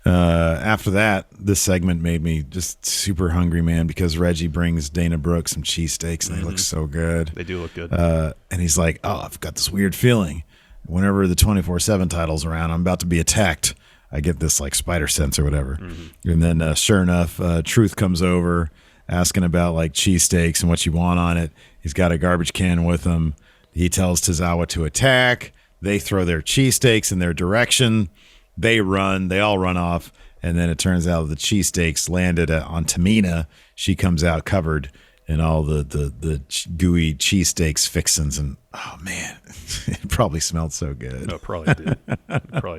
After that, this segment made me just super hungry, man, because Reggie brings Dana Brooke some cheesesteaks, and they look so good.
They do look good.
And he's like, "Oh, I've got this weird feeling. Whenever the 24/7 title's around, I'm about to be attacked. I get this spider sense or whatever." And then sure enough, Truth comes over asking about cheesesteaks and what you want on it. He's got a garbage can with him. He tells Tozawa to attack. They throw their cheesesteaks in their direction. They run. They all run off. And then it turns out the cheesesteaks landed on Tamina. She comes out covered in all the gooey cheesesteaks fixins. And, oh, man, it probably smelled so good.
No, it probably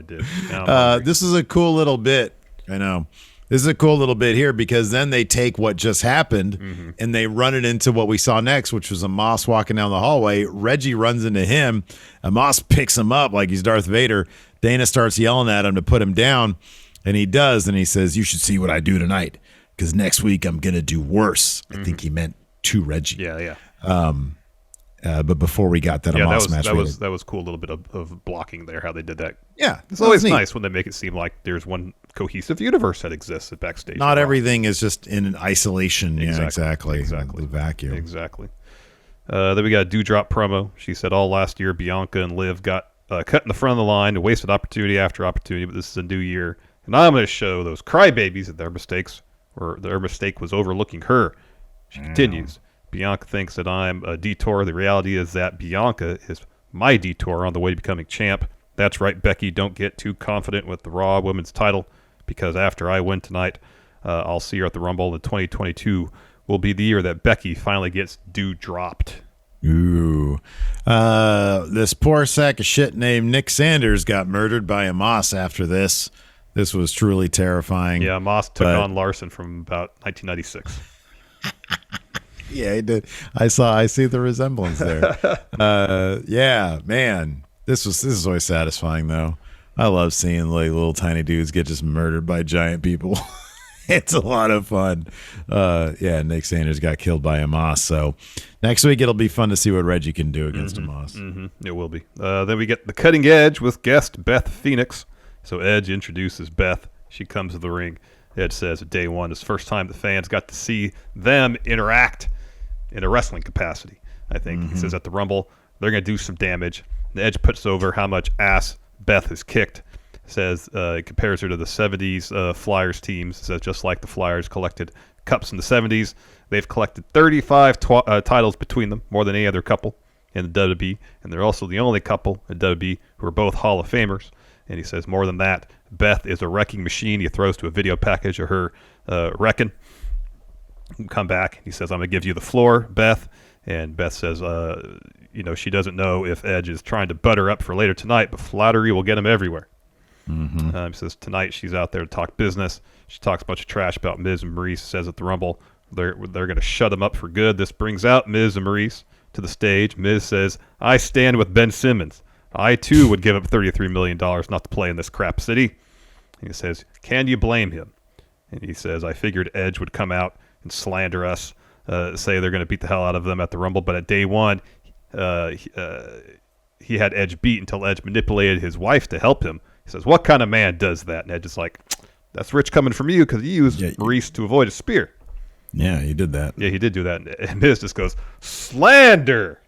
did.
This is a cool little bit. I know. This is a cool little bit here because then they take what just happened and they run it into what we saw next, which was Amos walking down the hallway. Reggie runs into him. Amos picks him up like he's Darth Vader. Dana starts yelling at him to put him down, and he does. And he says, "You should see what I do tonight because next week I'm going to do worse." I think he meant to Reggie.
Yeah.
But before we got that Amos match,
that was cool. A little bit of blocking there, how they did that.
Yeah,
it's always nice when they make it seem like there's one cohesive universe that exists at Backstage.
Not everything is just in isolation.
Exactly.
The vacuum.
Exactly. Then we got a Dewdrop promo. She said all last year Bianca and Liv got cut in the front of the line and wasted opportunity after opportunity, but this is a new year, and I'm going to show those crybabies that their mistake was overlooking her. She continues. Bianca thinks that I'm a detour. The reality is that Bianca is my detour on the way to becoming champ. That's right, Becky. Don't get too confident with the Raw Women's title because after I win tonight, I'll see her at the Rumble. In 2022 will be the year that Becky finally gets dropped.
Ooh. This poor sack of shit named Nick Sanders got murdered by Amos after this. This was truly terrifying.
Yeah, Amos took on Larson from about 1996.
Yeah, he did. I see the resemblance there. Yeah, man. This is always satisfying though. I love seeing like little tiny dudes get just murdered by giant people. It's a lot of fun. Yeah, Nick Sanders got killed by Amos. So next week it'll be fun to see what Reggie can do against Amos.
It will be. Then we get the Cutting Edge with guest Beth Phoenix. So Edge introduces Beth. She comes to the ring. Edge says day one is the first time the fans got to see them interact in a wrestling capacity. I think he says at the Rumble they're going to do some damage. And Edge puts over how much ass Beth has kicked. Says it compares her to the 70s Flyers teams. Says just like the Flyers collected cups in the 70s, they've collected 35 titles between them, more than any other couple in the WWE, and they're also the only couple in WWE who are both Hall of Famers. And he says more than that, Beth is a wrecking machine. He throws to a video package of her wrecking. Come back. He says, "I'm going to give you the floor, Beth." And Beth says, she doesn't know if Edge is trying to butter up for later tonight, but flattery will get him everywhere. He says tonight she's out there to talk business. She talks a bunch of trash about Miz and Maurice. Says at the Rumble they're going to shut them up for good. This brings out Miz and Maurice to the stage. Miz says, "I stand with Ben Simmons. I too would give up $33 million not to play in this crap city." And he says, "Can you blame him?" And he says, "I figured Edge would come out and slander us, say they're going to beat the hell out of them at the Rumble. But at day one, he had Edge beat until Edge manipulated his wife to help him." He says, "What kind of man does that?" And Edge is like, "That's rich coming from you because you used Maurice to avoid a spear."
Yeah, he did that.
Yeah, he did do that. And Miz just goes, "Slander."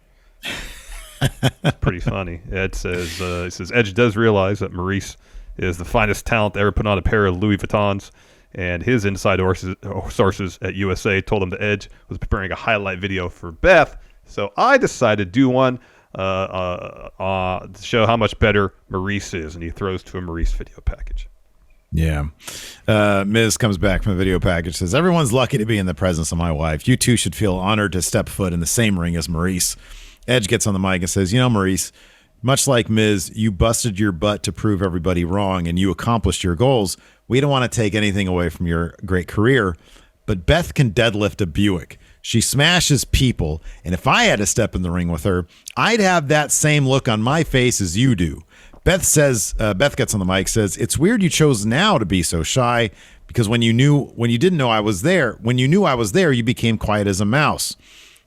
Pretty funny. Ed says, he says, Edge does realize that Maurice is the finest talent to ever put on a pair of Louis Vuittons. And his inside sources at USA told him that Edge was preparing a highlight video for Beth. So I decided to do one to show how much better Maurice is. And he throws to a Maurice video package.
Yeah. Miz comes back from the video package, says, "Everyone's lucky to be in the presence of my wife. You two should feel honored to step foot in the same ring as Maurice." Edge gets on the mic and says, "Maurice, much like Miz, you busted your butt to prove everybody wrong and you accomplished your goals. We don't want to take anything away from your great career, but Beth can deadlift a Buick. She smashes people, and if I had to step in the ring with her, I'd have that same look on my face as you do." Beth gets on the mic, says, "It's weird you chose now to be so shy because when you knew I was there, you became quiet as a mouse.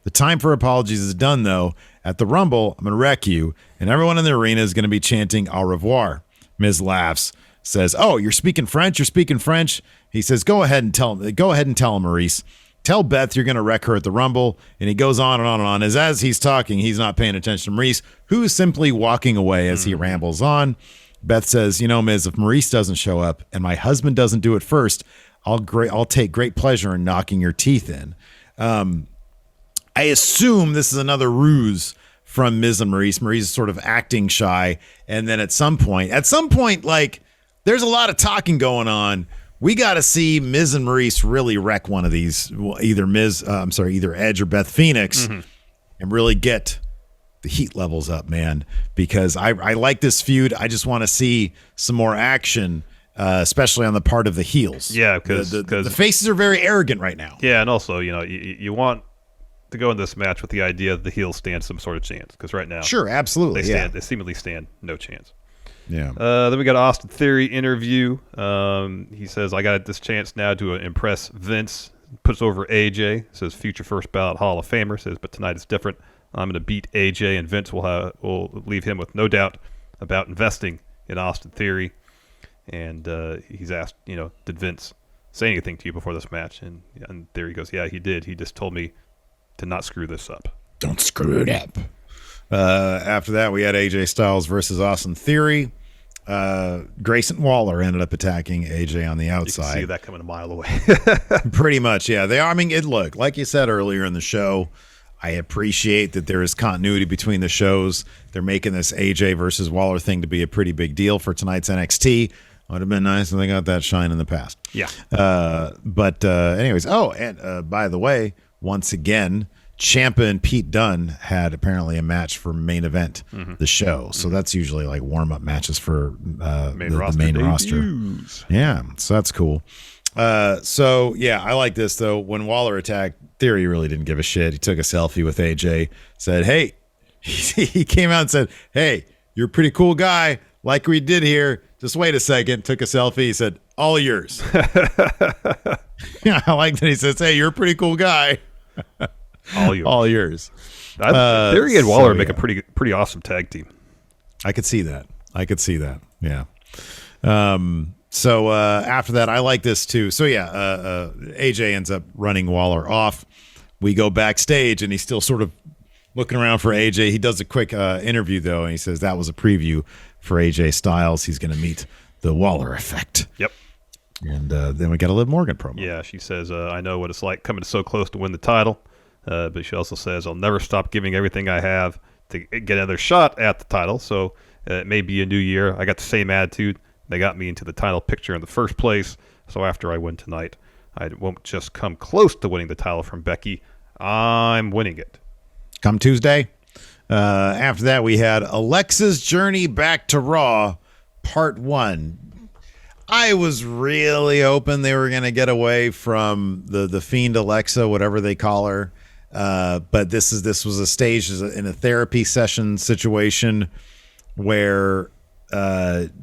The time for apologies is done, though. At the Rumble, I'm going to wreck you, and everyone in the arena is going to be chanting au revoir." Miz laughs, says, "Oh, you're speaking French? You're speaking French?" He says, Go ahead and tell him, Maurice. Tell Beth you're going to wreck her at the Rumble." And he goes on and on and on. As he's talking, he's not paying attention to Maurice, who's simply walking away as he rambles on. Beth says, "Miz, if Maurice doesn't show up and my husband doesn't do it first, I'll take great pleasure in knocking your teeth in." I assume this is another ruse from Miz and Maurice. Maurice is sort of acting shy. And then at some point, like, there's a lot of talking going on. We got to see Miz and Maurice really wreck one of these, either Edge or Beth Phoenix, and really get the heat levels up, man. Because I like this feud. I just want to see some more action, especially on the part of the heels.
Yeah, because
the faces are very arrogant right now.
Yeah, and also, you want to go in this match with the idea that the heels stand some sort of chance. Because right now,
sure, absolutely,
they seemingly stand no chance.
Yeah.
Then we got an Austin Theory interview. He says, I got this chance now to impress Vince. Puts over AJ. Says, future first ballot Hall of Famer. Says, but tonight is different. I'm going to beat AJ, and Vince will leave him with no doubt about investing in Austin Theory. And he's asked, did Vince say anything to you before this match? And Theory goes, yeah, he did. He just told me to not screw this up.
Don't screw it up. After that, we had AJ Styles versus Austin Theory. Grayson Waller ended up attacking AJ on the outside.
You can see that coming a mile away.
Pretty much, yeah. They are. I mean, look, like you said earlier in the show, I appreciate that there is continuity between the shows. They're making this AJ versus Waller thing to be a pretty big deal for tonight's NXT. Would have been nice if they got that shine in the past.
Yeah.
But anyways, and by the way, once again, Ciampa and Pete Dunne had apparently a match for main event the show. So that's usually like warm-up matches for the main roster. Yeah, so that's cool. So, yeah, I like this, though. When Waller attacked, Theory really didn't give a shit. He took a selfie with AJ, said, hey, he came out and said, hey, you're a pretty cool guy. Like we did here. Just wait a second. Took a selfie. He said, all yours. Yeah, I like that he says, hey, you're a pretty cool guy. All yours.
Theory and Waller make a pretty awesome tag team.
I could see that. Yeah. So after that, I like this too. So yeah, AJ ends up running Waller off. We go backstage, and he's still sort of looking around for AJ. He does a quick interview though, and he says that was a preview for AJ Styles. He's going to meet the Waller effect.
Yep.
And then we got a Liv Morgan promo.
Yeah, she says, I know what it's like coming so close to win the title. But she also says, I'll never stop giving everything I have to get another shot at the title. So it may be a new year. I got the same attitude. They got me into the title picture in the first place. So after I win tonight, I won't just come close to winning the title from Becky. I'm winning it.
Come Tuesday. After that, we had Alexa's Journey Back to Raw, Part 1. I was really hoping they were going to get away from the Fiend Alexa, whatever they call her. But this was a stage in a therapy session situation where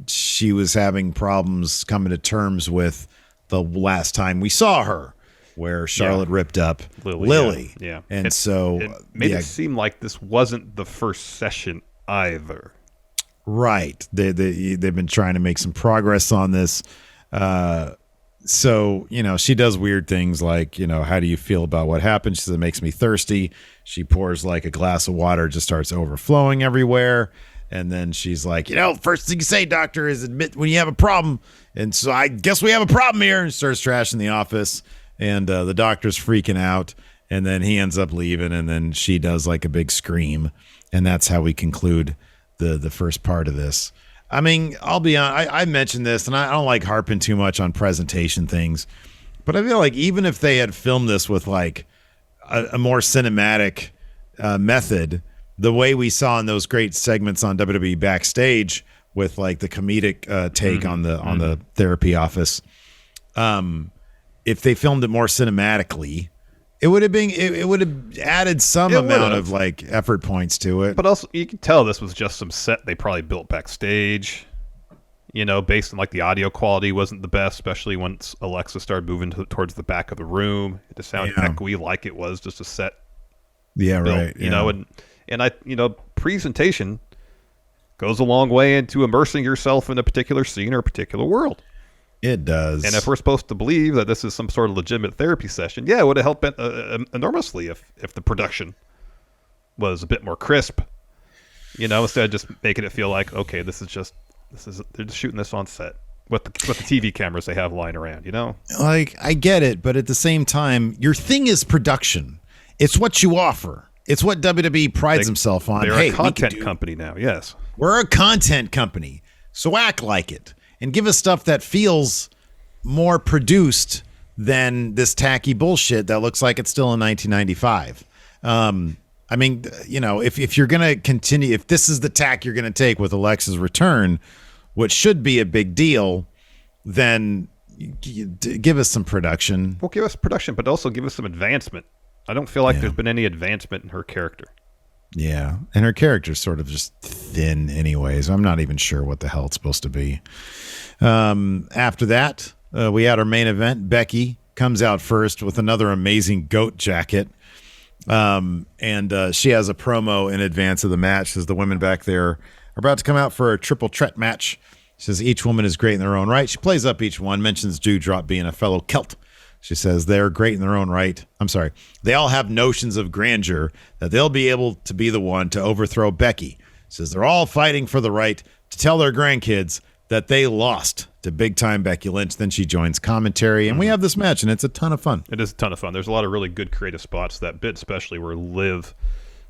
she was having problems coming to terms with the last time we saw her, where Charlotte ripped up Lily.
Yeah.
And
it made it seem like this wasn't the first session either.
Right. They've been trying to make some progress on this. So, she does weird things like, how do you feel about what happened? She says, it makes me thirsty. She pours like a glass of water, just starts overflowing everywhere. And then she's like, first thing you say, doctor, is admit when you have a problem. And so I guess we have a problem here. And starts trashing the office. And the doctor's freaking out. And then he ends up leaving. And then she does like a big scream. And that's how we conclude the first part of this. I mean, I'll be honest, I mentioned this, and I don't like harping too much on presentation things, but I feel like even if they had filmed this with like a more cinematic method, the way we saw in those great segments on WWE Backstage with like the comedic take on the therapy office, if they filmed it more cinematically, it would have added some amount of like effort points to it.
But also, you can tell this was just some set they probably built backstage. Based on like the audio quality wasn't the best, especially once Alexa started moving towards the back of the room. It just sounded echoey, like it was just a set.
Yeah,
built,
right.
And presentation goes a long way into immersing yourself in a particular scene or a particular world.
It does.
And if we're supposed to believe that this is some sort of legitimate therapy session, it would have helped enormously if the production was a bit more crisp. Instead of just making it feel like, okay, they're just shooting this on set with the TV cameras they have lying around.
Like, I get it, but at the same time, your thing is production. It's what you offer. It's what WWE prides himself on.
They're
Hey,
a content company now, yes.
We're a content company, so act like it and give us stuff that feels more produced than this tacky bullshit that looks like it's still in 1995. I mean, you know, if you're going to continue, if this is the tack you're going to take with Alexa's return, which should be a big deal, then give us some production.
Well, give us production, but also give us some advancement. I don't feel like there's been any advancement in her character.
Yeah, and her character's sort of just thin anyways. I'm not even sure what the hell it's supposed to be. After that, we had our main event. Becky comes out first with another amazing goat jacket. And she has a promo in advance of the match. Says the women back there are about to come out for a triple threat match. She says each woman is great in their own right. She plays up each one, mentions Dewdrop being a fellow Celt. She says they're great in their own right. I'm sorry. They all have notions of grandeur that they'll be able to be the one to overthrow Becky. Says they're all fighting for the right to tell their grandkids that they lost to big-time Becky Lynch. Then she joins commentary, and we have this match, and it's a ton of fun.
It is a ton of fun. There's a lot of really good creative spots. That bit especially where Liv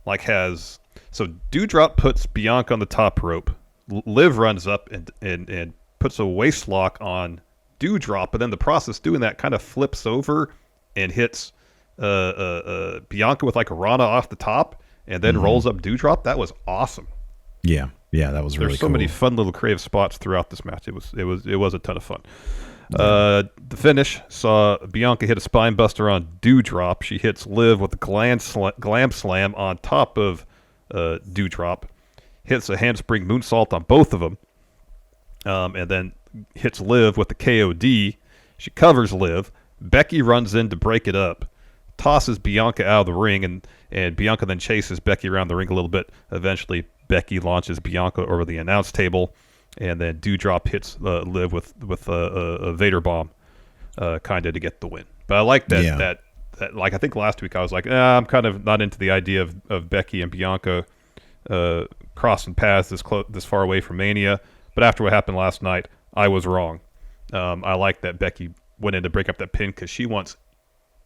has... So Dewdrop puts Bianca on the top rope. Liv runs up and puts a waist lock on Dewdrop, but then the process doing that kind of flips over and hits Bianca with like a Rana off the top and then rolls up Dewdrop. That was awesome.
Yeah, that was really cool.
There's so many fun little creative spots throughout this match. It was a ton of fun. The finish saw Bianca hit a spine buster on Dewdrop. She hits Liv with a glam slam on top of Dewdrop. Hits a handspring moonsault on both of them. And then hits Liv with the KOD. She covers Liv. Becky runs in to break it up. Tosses Bianca out of the ring, and Bianca then chases Becky around the ring a little bit. Eventually, Becky launches Bianca over the announce table, and then Dewdrop hits Liv with a Vader bomb, kind of to get the win. But I like that. That like I think last week I was like, I'm kind of not into the idea of Becky and Bianca crossing paths this far away from Mania. But after what happened last night, I was wrong. I like that Becky went in to break up that pin because she wants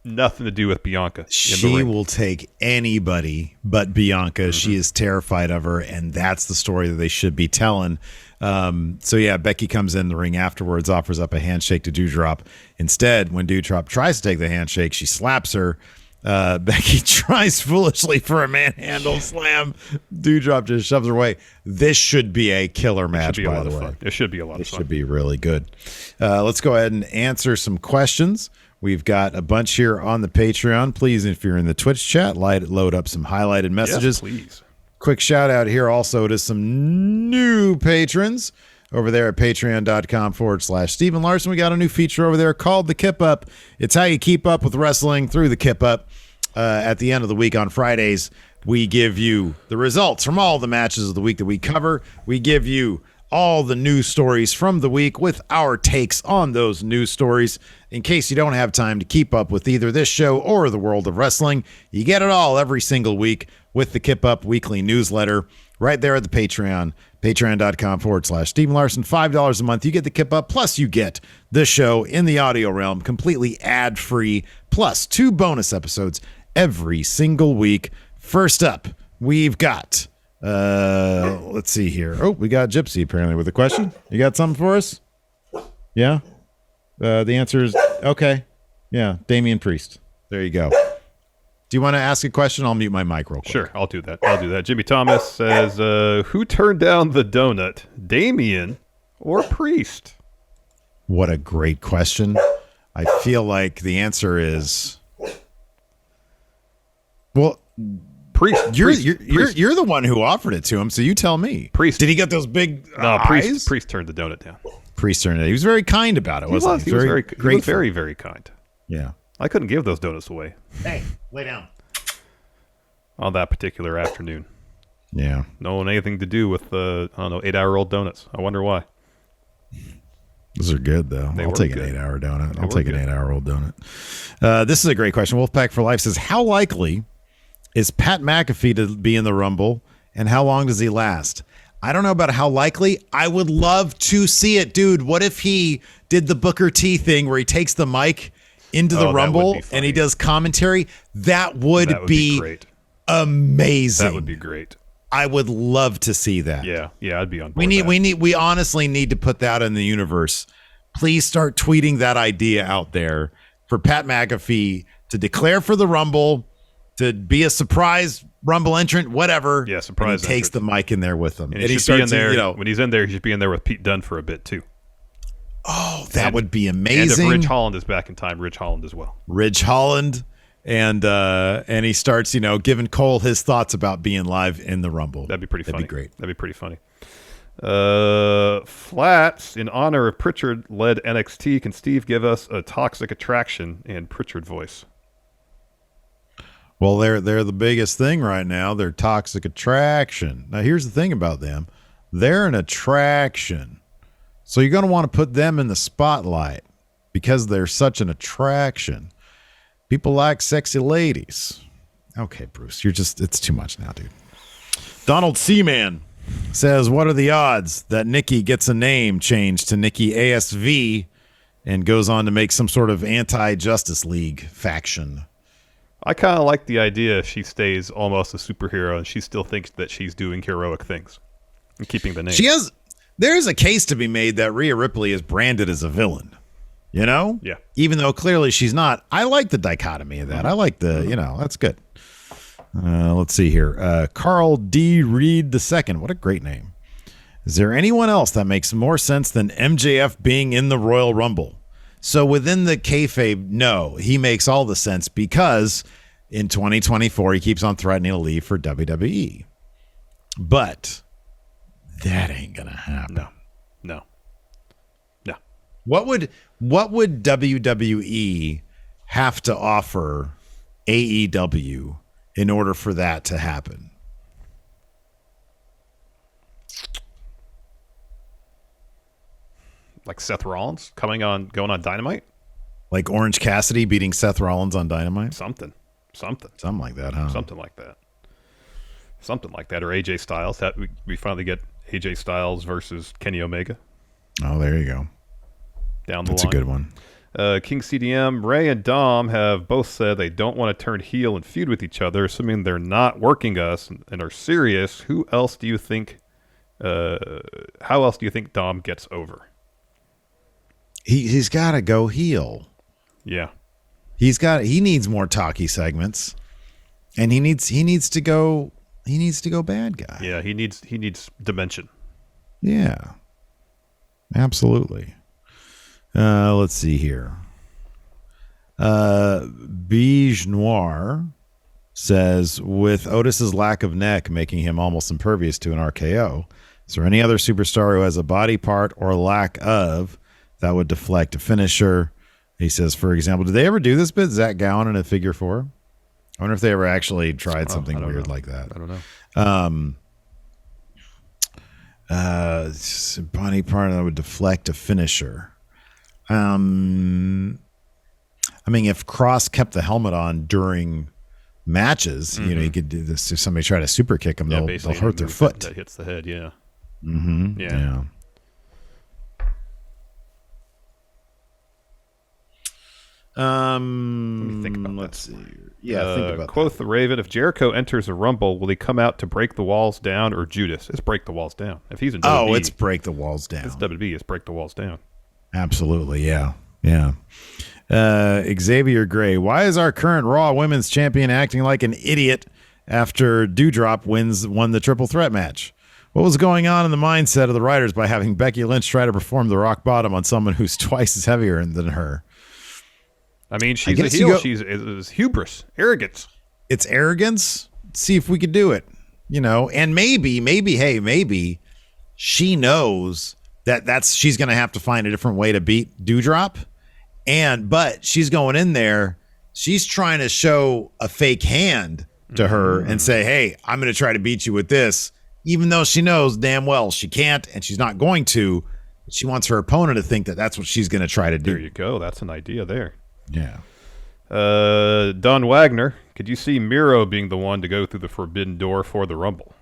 nothing to do with Bianca.
She will take anybody but Bianca. She is terrified of her, and that's the story that they should be telling. So yeah, Becky comes in the ring afterwards, offers up a handshake to Dewdrop. Instead, when Dewdrop tries to take the handshake, she slaps her. Becky tries foolishly for a manhandle slam. Dewdrop just shoves her away. This should be a killer match, by the way.
It should be a lot of fun.
It should be really good. Let's go ahead and answer some questions. We've got a bunch here on the Patreon. Please, if you're in the Twitch chat, load up some highlighted messages.
Yes, please.
Quick shout out here also to some new patrons over there at patreon.com/Stephen Larson. We got a new feature over there called the Kip Up. It's how you keep up with wrestling through the Kip Up. At the end of the week on Fridays, we give you the results from all the matches of the week that we cover. We give you all the news stories from the week with our takes on those news stories. In case you don't have time to keep up with either this show or the world of wrestling, you get it all every single week with the Kip Up weekly newsletter right there at the Patreon, patreon.com/Stephen Larson. $5 a month. You get the Kip Up, plus you get the show in the audio realm, completely ad-free, plus 2 bonus episodes every single week. First up, we've got... let's see here. Oh, we got Gypsy apparently with a question. You got something for us? Yeah? The answer is okay. Yeah, Damian Priest. There you go. Do you want to ask a question? I'll mute my mic real quick.
Sure, I'll do that. Jimmy Thomas says, who turned down the donut, Damian or Priest?
What a great question. I feel like the answer is... Well...
Priest.
You're the one who offered it to him, so you tell me.
Priest.
Did he get those big eyes?
Priest turned the donut down.
Priest turned it. He was very kind about it, wasn't he?
He was very, very kind.
Yeah.
I couldn't give those donuts away.
Hey, lay down.
On that particular afternoon.
Yeah.
No one anything to do with the 8-hour-old donuts. I wonder why.
Those are good, though. I'll take an 8-hour donut. I'll take an 8-hour-old donut. This is a great question. Wolfpack for Life says, how likely is Pat McAfee to be in the Rumble, and how long does he last? I don't know about how likely. I would love to see it, dude. What if he did the Booker T thing where he takes the mic into the Rumble and he does commentary? That would be
great.
amazing.
That would be great.
I would love to see that.
Yeah, I'd be on board.
We honestly need to put that in the universe. Please start tweeting that idea out there for Pat McAfee to declare for the Rumble, to be a surprise Rumble entrant, whatever.
Yeah, surprise.
And he takes the mic in there with him,
and he starts in there. When he's in there, he should be in there with Pete Dunne for a bit too.
Oh, that would be amazing.
And if Ridge Holland is back in time, Ridge Holland as well.
Ridge Holland. And he starts, giving Cole his thoughts about being live in the Rumble.
That'd be pretty funny.
That'd be great.
That'd be pretty funny. Flats, in honor of Pritchard-led NXT, can Steve give us a Toxic Attraction and Pritchard voice?
Well, they're the biggest thing right now. They're Toxic Attraction. Now, here's the thing about them. They're an attraction. So you're going to want to put them in the spotlight because they're such an attraction. People like sexy ladies. Okay, Bruce, it's too much now, dude. Donald Seaman says, what are the odds that Nikki gets a name changed to Nikki ASV and goes on to make some sort of anti-Justice League faction?
I kind of like the idea she stays almost a superhero and she still thinks that she's doing heroic things and keeping the name.
There's a case to be made that Rhea Ripley is branded as a villain.
Yeah.
Even though clearly she's not. I like the dichotomy of that. I like that's good. Let's see here. Carl D. Reed II. What a great name. Is there anyone else that makes more sense than MJF being in the Royal Rumble? So within the kayfabe, no, he makes all the sense because in 2024, he keeps on threatening to leave for WWE. But that ain't going to happen.
No.
What would WWE have to offer AEW in order for that to happen?
Like Seth Rollins going on Dynamite?
Like Orange Cassidy beating Seth Rollins on Dynamite?
Something
like that, huh?
Something like that. Or AJ Styles. That we finally get AJ Styles versus Kenny Omega.
Oh, there you go.
Down the
line. That's a good one.
King CDM, Ray and Dom have both said they don't want to turn heel and feud with each other, assuming they're not working us and are serious. How else do you think Dom gets over?
He's got to go heel.
Yeah.
He needs more talky segments. And he needs to go bad guy.
Yeah, he needs dimension.
Yeah. Absolutely. Let's see here. Beige Noir says, with Otis's lack of neck making him almost impervious to an RKO, is there any other superstar who has a body part or lack of that would deflect a finisher? He says, for example, did they ever do this bit, Zach Gowen in a figure four? I wonder if they ever actually tried something weird like that.
I don't know.
Body part that would deflect a finisher. I mean, if Cross kept the helmet on during matches, he could do this. If somebody try to super kick him, they'll hurt their foot.
That hits the head, yeah.
Mm-hmm. Yeah.
Let me think about
let's see. Yeah, think about
quote the Raven, if Jericho enters a Rumble, will he come out to break the walls down or Judas? It's break the walls down. If he's in WWE,
it's break the walls down.
It's WWE, it's break the walls down.
Absolutely, yeah. Xavier Gray, why is our current Raw Women's Champion acting like an idiot after Doudrop won the triple threat match? What was going on in the mindset of the writers by having Becky Lynch try to perform the rock bottom on someone who's twice as heavier than her?
I mean, she's a heel. It's hubris, arrogance.
It's arrogance. See if we could do it, and maybe she knows that she's going to have to find a different way to beat Doudrop. But she's going in there. She's trying to show a fake hand to her and say, hey, I'm going to try to beat you with this, even though she knows damn well she can't and she's not going to. She wants her opponent to think that that's what she's going to try to do.
There you go. That's an idea there.
Yeah.
Don Wagner, could you see Miro being the one to go through the forbidden door for the Rumble?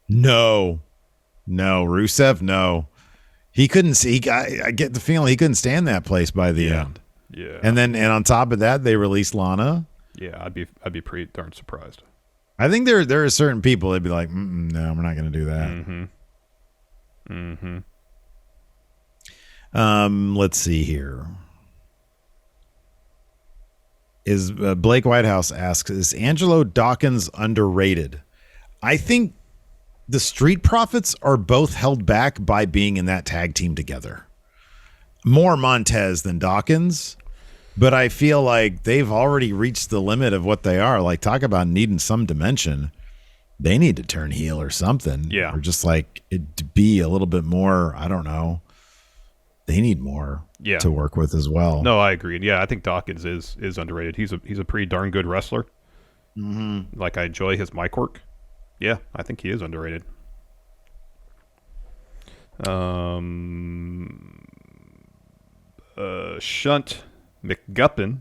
No. Rusev, no. He couldn't see. I get the feeling he couldn't stand that place by the end.
Yeah.
And on top of that, they released Lana.
Yeah, I'd be pretty darn surprised.
I think there are certain people that'd be like, no, we're not going to do that. Let's see here. Is Blake Whitehouse asks, is Angelo Dawkins underrated? I think the Street Profits are both held back by being in that tag team together. More Montez than Dawkins, but I feel like they've already reached the limit of what they are. Like, talk about needing some dimension. They need to turn heel or something.
Yeah.
Or just like it to be a little bit more, I don't know. They need more to work with as well.
No, I agree. And yeah, I think Dawkins is underrated. He's a pretty darn good wrestler. Like, I enjoy his mic work. Yeah, I think he is underrated. Shunt McGuppin,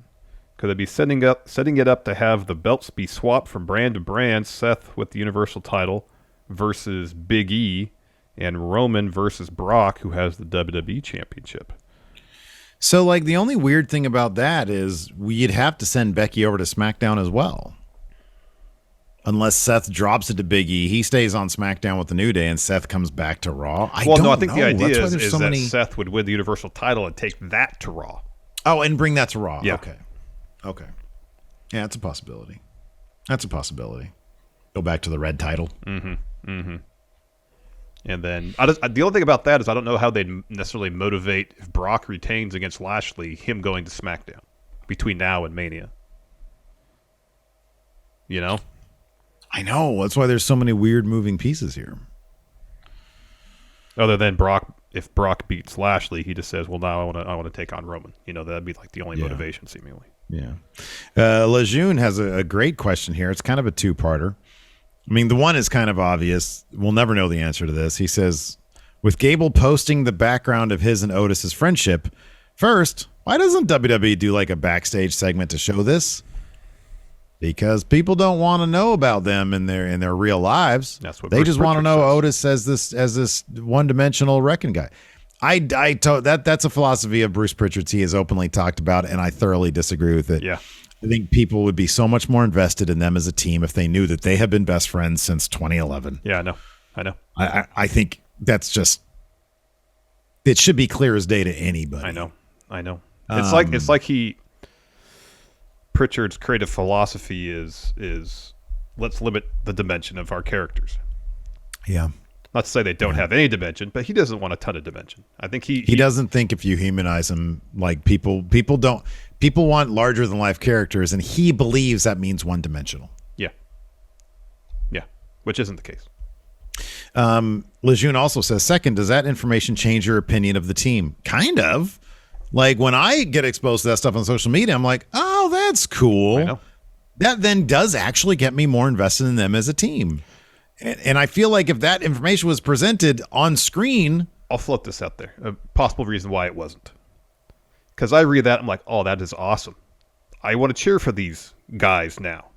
could they be setting it up to have the belts be swapped from brand to brand? Seth with the Universal title versus Big E, and Roman versus Brock, who has the WWE Championship.
So, like, the only weird thing about that is we'd have to send Becky over to SmackDown as well. Unless Seth drops it to Big E, he stays on SmackDown with the New Day, and Seth comes back to Raw. I think
the idea is that Seth would win the Universal title and take that to Raw.
Oh, and bring that to Raw.
Yeah.
Okay. Yeah, it's a possibility. That's a possibility. Go back to the red title.
And then the only thing about that is I don't know how they'd necessarily motivate, if Brock retains against Lashley, him going to SmackDown between now and Mania. You know?
I know. That's why there's so many weird moving pieces here.
Other than if Brock beats Lashley, he just says, well, now I want to take on Roman. You know, that'd be like the only motivation, seemingly.
Yeah. Lejeune has a great question here. It's kind of a two-parter. I mean, the one is kind of obvious. We'll never know the answer to this. He says, with Gable posting the background of his and Otis's friendship, first, why doesn't WWE do like a backstage segment to show this? Because people don't want to know about them in their real lives.
That's what
they
Bruce
just want to know
says.
Otis as this one-dimensional wrecking guy. That's a philosophy of Bruce Pritchard's he has openly talked about, and I thoroughly disagree with it.
Yeah.
I think people would be so much more invested in them as a team if they knew that they have been best friends since 2011.
Yeah, I know.
I think that's just, it should be clear as day to anybody.
I know. It's like Pritchard's creative philosophy is let's limit the dimension of our characters.
Yeah.
Not to say they don't have any dimension, but he doesn't want a ton of dimension. I think he
doesn't think if you humanize him, like people want larger than life characters, and he believes that means one dimensional.
Yeah, which isn't the case.
Lejeune also says, second, does that information change your opinion of the team? Kind of. Like, when I get exposed to that stuff on social media, I'm like, oh, that's cool.
I know.
That then does actually get me more invested in them as a team. And I feel like if that information was presented on screen...
I'll float this out there. A possible reason why it wasn't. Because I read that, I'm like, oh, that is awesome. I want to cheer for these guys now.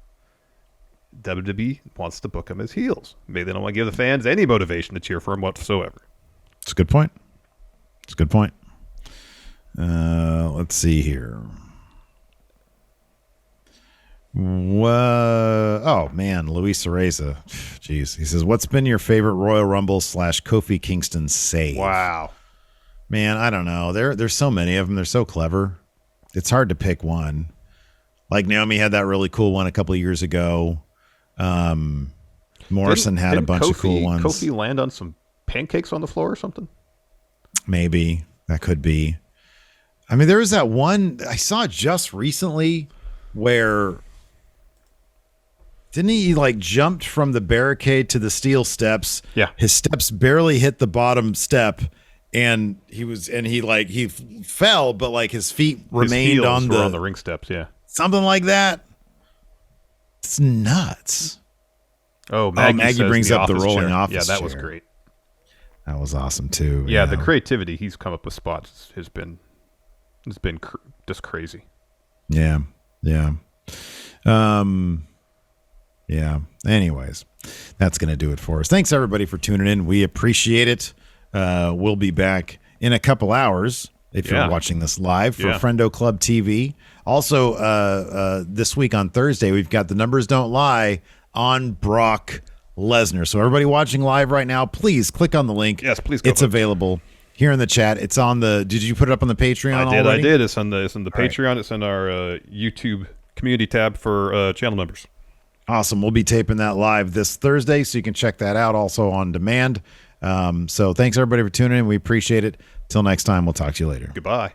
WWE wants to book them as heels. Maybe they don't want to give the fans any motivation to cheer for them whatsoever.
It's a good point. Let's see here. Oh, man, Luis Areza. Jeez. He says, what's been your favorite Royal Rumble / Kofi Kingston save?
Wow.
Man, I don't know. There's so many of them. They're so clever. It's hard to pick one. Like Naomi had that really cool one a couple of years ago. Morrison had a bunch of cool ones.
Kofi land on some pancakes on the floor or something?
Maybe. That could be. I mean, there was that one I saw just recently where... Didn't he like jumped from the barricade to the steel steps?
Yeah.
His steps barely hit the bottom step, and he fell, but like his feet remained on
the ring steps. Yeah.
Something like that. It's nuts.
Oh, Maggie brings up the rolling
office
chair. Yeah, that
chair.
was great.
That was awesome too.
Yeah, the creativity he's come up with spots has been just crazy.
Yeah. Yeah. Anyways, that's going to do it for us. Thanks, everybody, for tuning in. We appreciate it. We'll be back in a couple hours if you're watching this live for Friendo Club TV. Also, this week on Thursday, we've got The Numbers Don't Lie on Brock Lesnar. So everybody watching live right now, please click on the link.
Yes, please go.
It's available here in the chat. It's on the. Did you put it up on the Patreon?
I did. It's on the Patreon. Right. It's on our YouTube community tab for channel members.
Awesome. We'll be taping that live this Thursday, so you can check that out also on demand. So thanks everybody for tuning in. We appreciate it. Till next time, we'll talk to you later.
Goodbye.